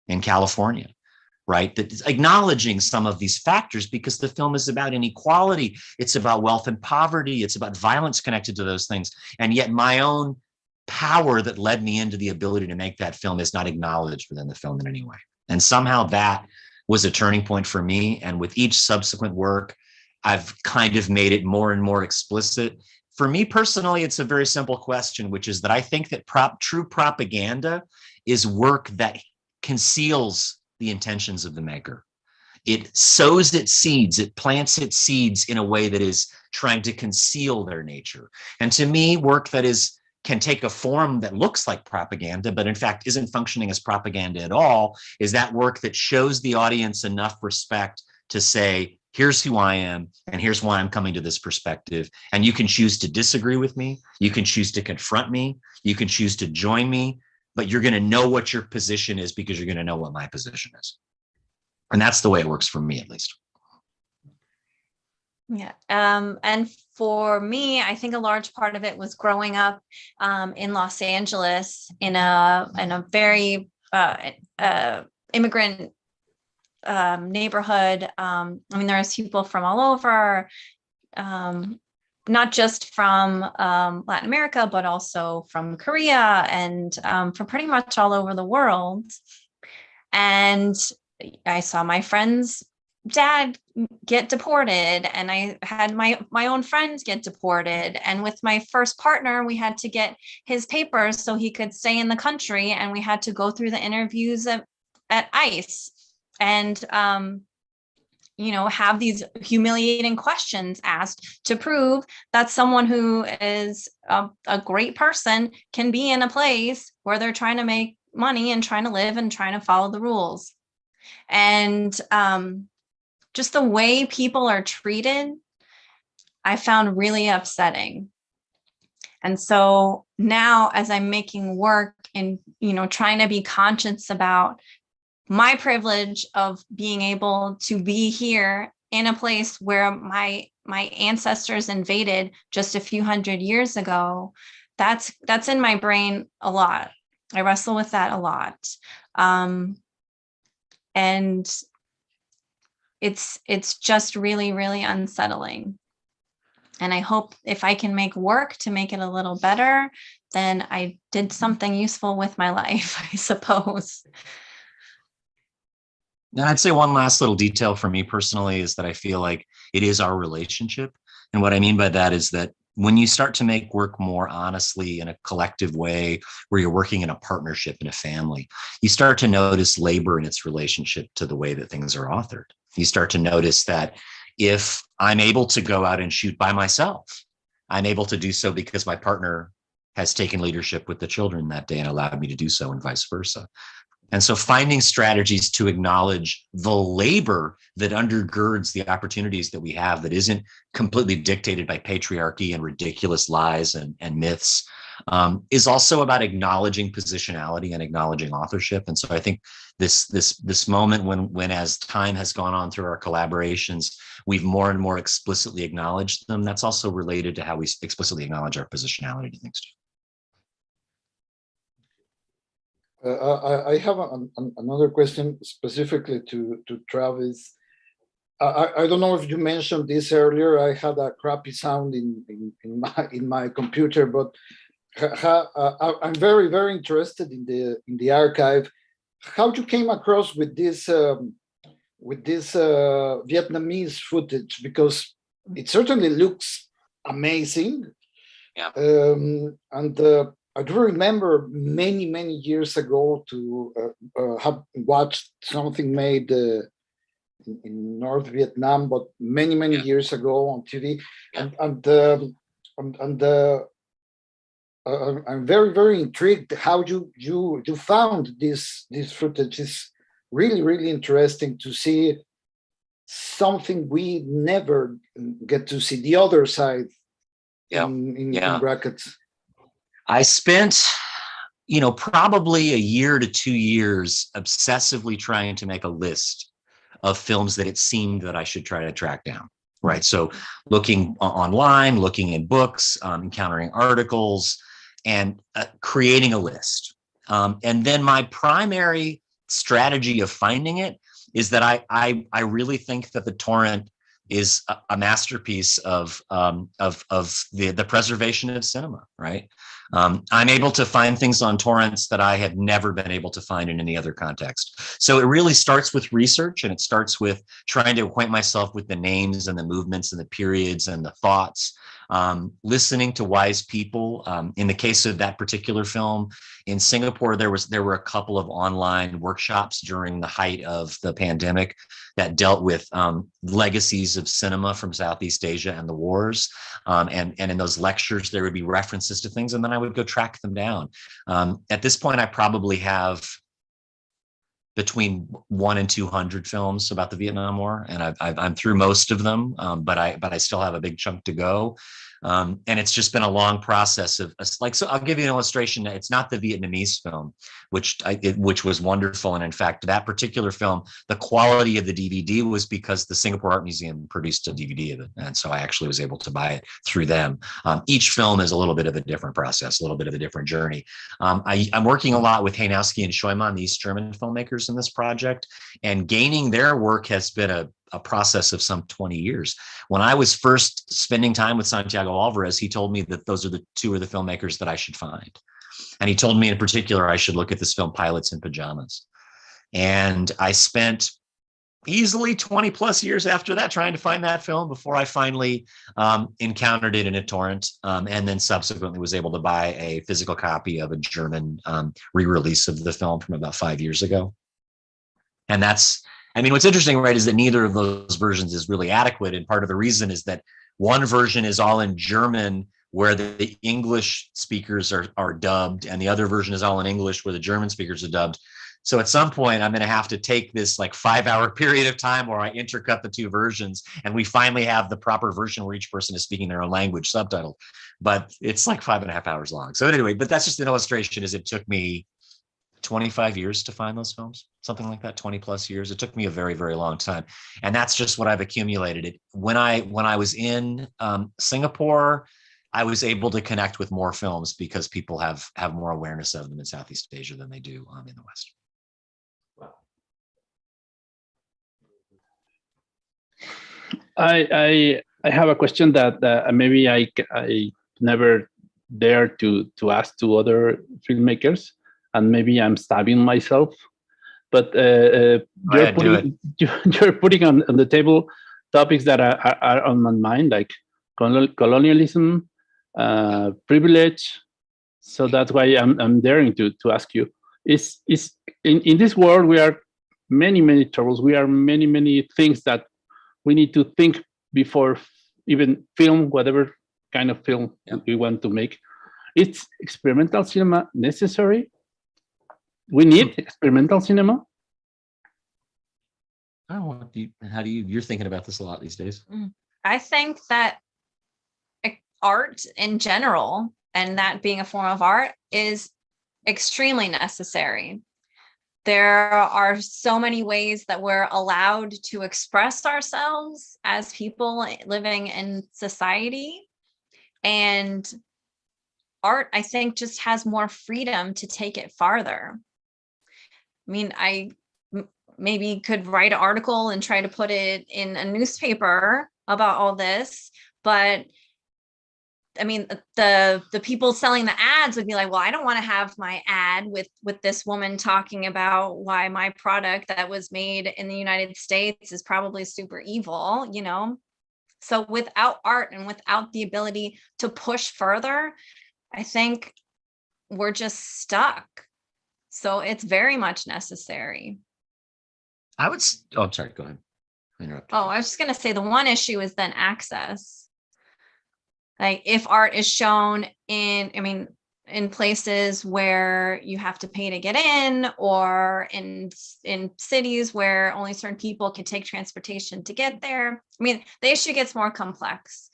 in California, right? That is acknowledging some of these factors, because the film is about inequality. It's about wealth and poverty. It's about violence connected to those things. And yet my own power that led me into the ability to make that film is not acknowledged within the film in any way. And somehow that was a turning point for me. And with each subsequent work, I've kind of made it more and more explicit. For me personally, it's a very simple question, which is that I think that true propaganda is work that conceals the intentions of the maker. It sows its seeds, it plants its seeds in a way that is trying to conceal their nature. And to me, work that can take a form that looks like propaganda, but in fact isn't functioning as propaganda at all, is that work that shows the audience enough respect to say, here's who I am, and here's why I'm coming to this perspective. And you can choose to disagree with me. You can choose to confront me. You can choose to join me, but you're going to know what your position is because you're going to know what my position is. And that's the way it works for me, at least. Yeah. And for me, I think a large part of it was growing up in Los Angeles in a very immigrant neighborhood. I mean, there's people from all over, not just from Latin America, but also from Korea and from pretty much all over the world. And I saw my friend's dad get deported, and I had my own friends get deported. And with my first partner, we had to get his papers so he could stay in the country, and we had to go through the interviews at ICE and have these humiliating questions asked to prove that someone who is a great person can be in a place where they're trying to make money and trying to live and trying to follow the rules. And just the way people are treated, I found really upsetting. And so now, as I'm making work and, trying to be conscious about my privilege of being able to be here in a place where my ancestors invaded just a few hundred years ago, that's in my brain a lot. I wrestle with that a lot. And it's just really, really unsettling. And I hope if I can make work to make it a little better, then I did something useful with my life, I suppose. And I'd say one last little detail for me personally is that I feel like it is our relationship. And what I mean by that is that when you start to make work more honestly in a collective way, where you're working in a partnership in a family, you start to notice labor in its relationship to the way that things are authored. You start to notice that if I'm able to go out and shoot by myself, I'm able to do so because my partner has taken leadership with the children that day and allowed me to do so, and vice versa. And so finding strategies to acknowledge the labor that undergirds the opportunities that we have, that isn't completely dictated by patriarchy and ridiculous lies and myths, is also about acknowledging positionality and acknowledging authorship. And so I think this moment when as time has gone on through our collaborations, we've more and more explicitly acknowledged them. That's also related to how we explicitly acknowledge our positionality to things too. I have another question specifically to Travis. I don't know if you mentioned this earlier. I had a crappy sound in my computer, but I'm very, very interested in the archive. How you came across with this Vietnamese footage, because it certainly looks amazing. Yeah. I do remember many, many years ago to have watched something made in North Vietnam, but many, many years ago on TV. Yeah. I'm very, very intrigued how you found this footage. Is really, really interesting to see something we never get to see, the other side. In brackets. I spent, probably a year to 2 years obsessively trying to make a list of films that it seemed that I should try to track down. Right. So looking online, looking in books, encountering articles, and creating a list. And then my primary strategy of finding it is that I really think that the torrent is a masterpiece of the preservation of cinema, right? I'm able to find things on torrents that I have never been able to find in any other context. So it really starts with research, and it starts with trying to acquaint myself with the names and the movements and the periods and the thoughts, listening to wise people. In the case of that particular film in Singapore, there were a couple of online workshops during the height of the pandemic that dealt with legacies of cinema from Southeast Asia and the wars. And in those lectures, there would be references to things, and then I would go track them down. At this point, I probably have between 100 and 200 films about the Vietnam War, and I'm through most of them, but I still have a big chunk to go. And it's just been a long process of so I'll give you an illustration. It's not the Vietnamese film, which was wonderful. And in fact, that particular film, the quality of the DVD was because the Singapore Art Museum produced a DVD of it. And so I actually was able to buy it through them. Each film is a little bit of a different process, a little bit of a different journey. I'm working a lot with Heinowski and Scheumann, the East German filmmakers in this project, and gaining their work has been a process of some 20 years. When I was first spending time with Santiago Alvarez, he told me that those are the two of the filmmakers that I should find. And he told me in particular, I should look at this film, Pilots in Pajamas. And I spent easily 20 plus years after that trying to find that film before I finally encountered it in a torrent, and then subsequently was able to buy a physical copy of a German re-release of the film from about 5 years ago. And what's interesting, right, is that neither of those versions is really adequate. And part of the reason is that one version is all in German, where the English speakers are dubbed, and the other version is all in English, where the German speakers are dubbed. So at some point, I'm going to have to take this 5-hour period of time where I intercut the two versions, and we finally have the proper version where each person is speaking their own language subtitled. But it's 5.5 hours long. So anyway, but that's just an illustration, is it took me 25 years to find those films, something like that, 20 plus years. It took me a very, very long time. And that's just what I've accumulated. When I was in Singapore, I was able to connect with more films because people have more awareness of them in Southeast Asia than they do in the West. I have a question that maybe I never dare to ask to other filmmakers, and maybe I'm stabbing myself. But you're putting on the table topics that are on my mind, like colonialism, privilege. So that's why I'm daring to ask you: is in this world we are many troubles. We are many things that we need to think before even film whatever kind of film we want to make. Is experimental cinema necessary? We need experimental cinema. Oh, you're thinking about this a lot these days. I think that art in general, and that being a form of art, is extremely necessary. There are so many ways that we're allowed to express ourselves as people living in society. And art, I think, just has more freedom to take it farther. I mean, I maybe could write an article and try to put it in a newspaper about all this, but I mean, the people selling the ads would be like, well, I don't want to have my ad with this woman talking about why my product that was made in the United States is probably super evil, you know? So without art and without the ability to push further, I think we're just stuck. So it's very much necessary. I'm sorry, go ahead. Interrupt. Oh, I was just going to say the one issue is then access. Like if art is shown in places where you have to pay to get in, or in cities where only certain people can take transportation to get there. I mean, the issue gets more complex.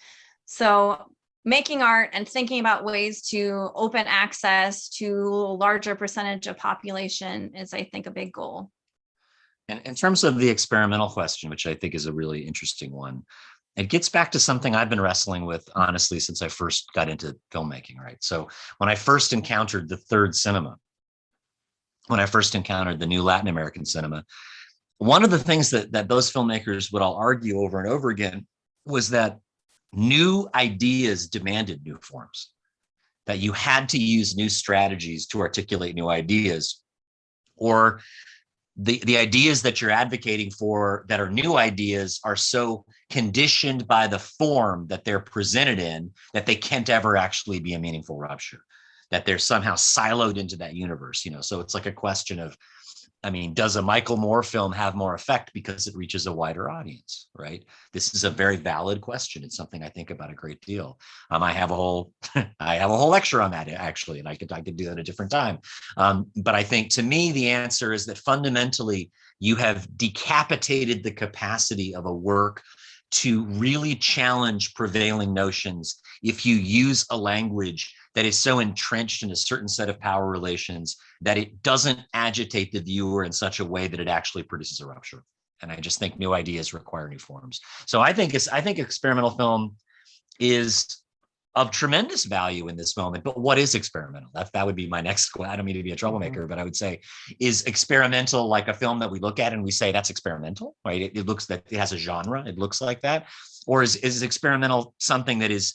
So making art and thinking about ways to open access to a larger percentage of population is, I think, a big goal. And in terms of the experimental question, which I think is a really interesting one, it gets back to something I've been wrestling with, honestly, since I first got into filmmaking, right? So when I first encountered the third cinema, when I first encountered the new Latin American cinema, one of the things that those filmmakers would all argue over and over again was that new ideas demanded new forms, that you had to use new strategies to articulate new ideas, or the ideas that you're advocating for that are new ideas are so conditioned by the form that they're presented in that they can't ever actually be a meaningful rupture, that they're somehow siloed into that universe, you know? So it's like a question of, I mean, does a Michael Moore film have more effect because it reaches a wider audience, right? This is a very valid question. It's something I think about a great deal. I have a whole lecture on that, actually, and I could do that at a different time. But I think, to me, the answer is that fundamentally you have decapitated the capacity of a work to really challenge prevailing notions if you use a language that is so entrenched in a certain set of power relations that it doesn't agitate the viewer in such a way that it actually produces a rupture. And I just think new ideas require new forms. So I think experimental film is of tremendous value in this moment. But what is experimental? That would be my next question. I don't mean to be a troublemaker, but I would say, is experimental like a film that we look at and we say that's experimental, right? It looks that it has a genre. It looks like that. Or is experimental something that is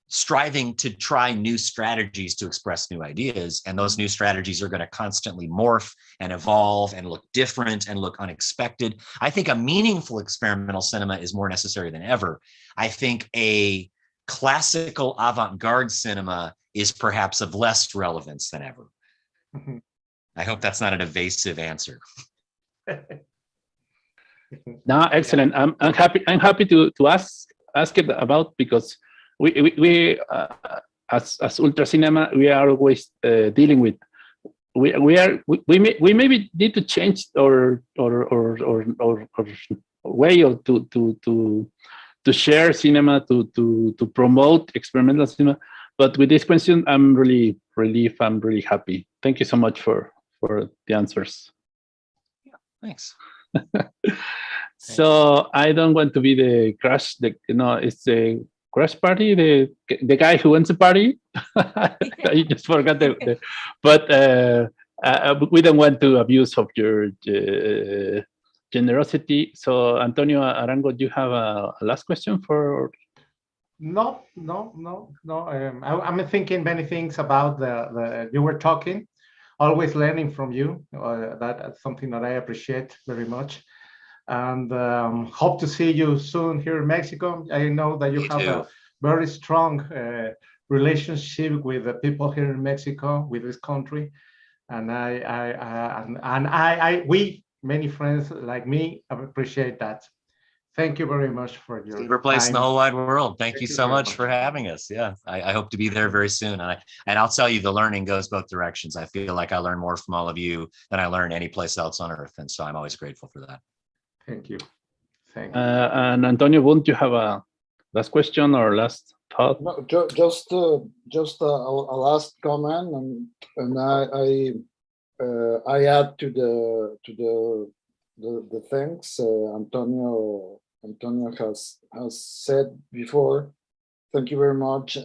striving to try new strategies to express new ideas, and those new strategies are going to constantly morph and evolve and look different and look unexpected? I think a meaningful experimental cinema is more necessary than ever. I think a classical avant-garde cinema is perhaps of less relevance than ever. Mm-hmm. I hope that's not an evasive answer. No, excellent. I'm happy to ask it about, because we as ULTRAcinema, we are always dealing with, we maybe need to change or way or to share cinema, to promote experimental cinema. But with this question, I'm really relieved. I'm really happy. Thank you so much for the answers. Yeah, thanks. So I don't want to be the crush. It's the crush party. The guy who wants a party. I just forgot but we don't want to abuse of your generosity. So Antonio Arango, do you have a last question for? No. I'm thinking many things about you were talking, always learning from you. That's something that I appreciate very much. And hope to see you soon here in Mexico. I know that you have a very strong relationship with the people here in Mexico, with this country. And we, many friends like me, appreciate that. Thank you very much for your favorite place in the whole wide world. Thank you so much for having us. Yeah, I hope to be there very soon. And I'll tell you, the learning goes both directions. I feel like I learn more from all of you than I learn any place else on earth. And so I'm always grateful for that. Thank you. Thank you. And Antonio, won't you have a last question or last thought? No, just a last comment, and I add to the things Antonio has said before. Thank you very much.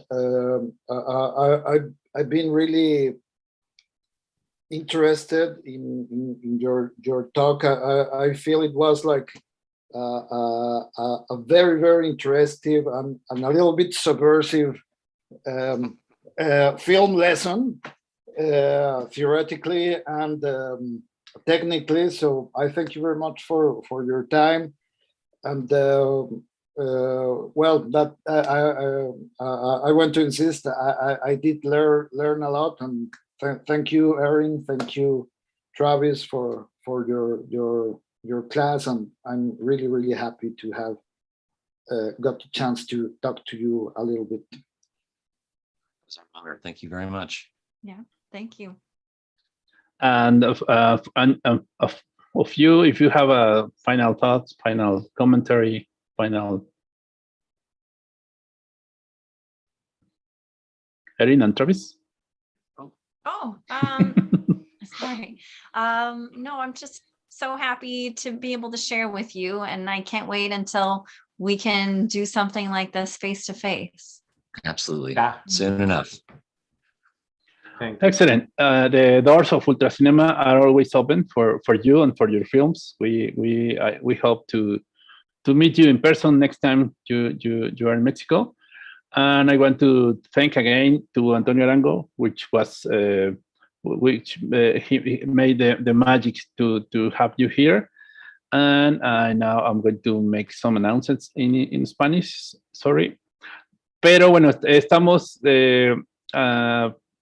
I've been really interested in your talk. I feel it was like a very, very interesting and a little bit subversive film lesson, theoretically and technically. So I thank you very much for your time. And well, that I want to insist. I did learn a lot, and thank you, Erin. Thank you, Travis, for your class, and I'm really, really happy to have got the chance to talk to you a little bit. It's an honor. Thank you very much. Yeah, thank you. And of you, if you have a final thoughts, final commentary, final. Erin and Travis? Sorry. No, I'm just so happy to be able to share with you, and I can't wait until we can do something like this face to face. Absolutely. Soon enough. Excellent. The doors of ULTRAcinema are always open for you and for your films. We hope to meet you in person next time you are in Mexico. And I want to thank again to Antonio Arango, which he made the magic to have you here. And now I'm going to make some announcements in Spanish. Sorry. Pero bueno, estamos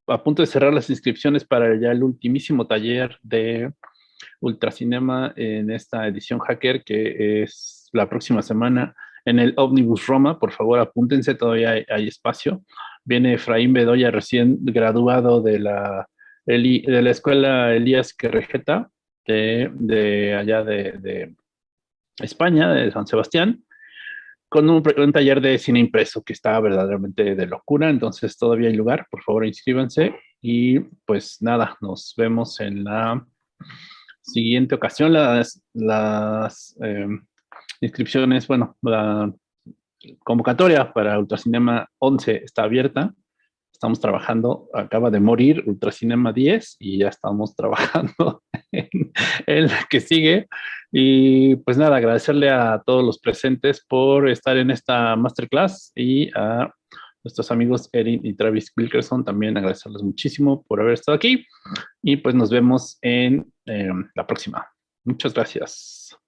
a punto de cerrar las inscripciones para ya el ultimísimo taller de ULTRAcinema en esta edición hacker, que es la próxima semana en el Omnibus Roma. Por favor, apúntense, todavía hay espacio. Viene Efraín Bedoya, recién graduado de la escuela Elías Querrejeta, de allá de España, de San Sebastián, con un taller de cine impreso que está verdaderamente de locura. Entonces todavía hay lugar, por favor inscríbanse. Y pues nada, nos vemos en la siguiente ocasión. Las inscripciones, bueno, la convocatoria para ULTRAcinema 11 está abierta. Estamos trabajando, acaba de morir ULTRAcinema 10 y ya estamos trabajando en la que sigue. Y pues nada, agradecerle a todos los presentes por estar en esta masterclass y a nuestros amigos Erin y Travis Wilkerson también agradecerles muchísimo por haber estado aquí. Y pues nos vemos en la próxima. Muchas gracias.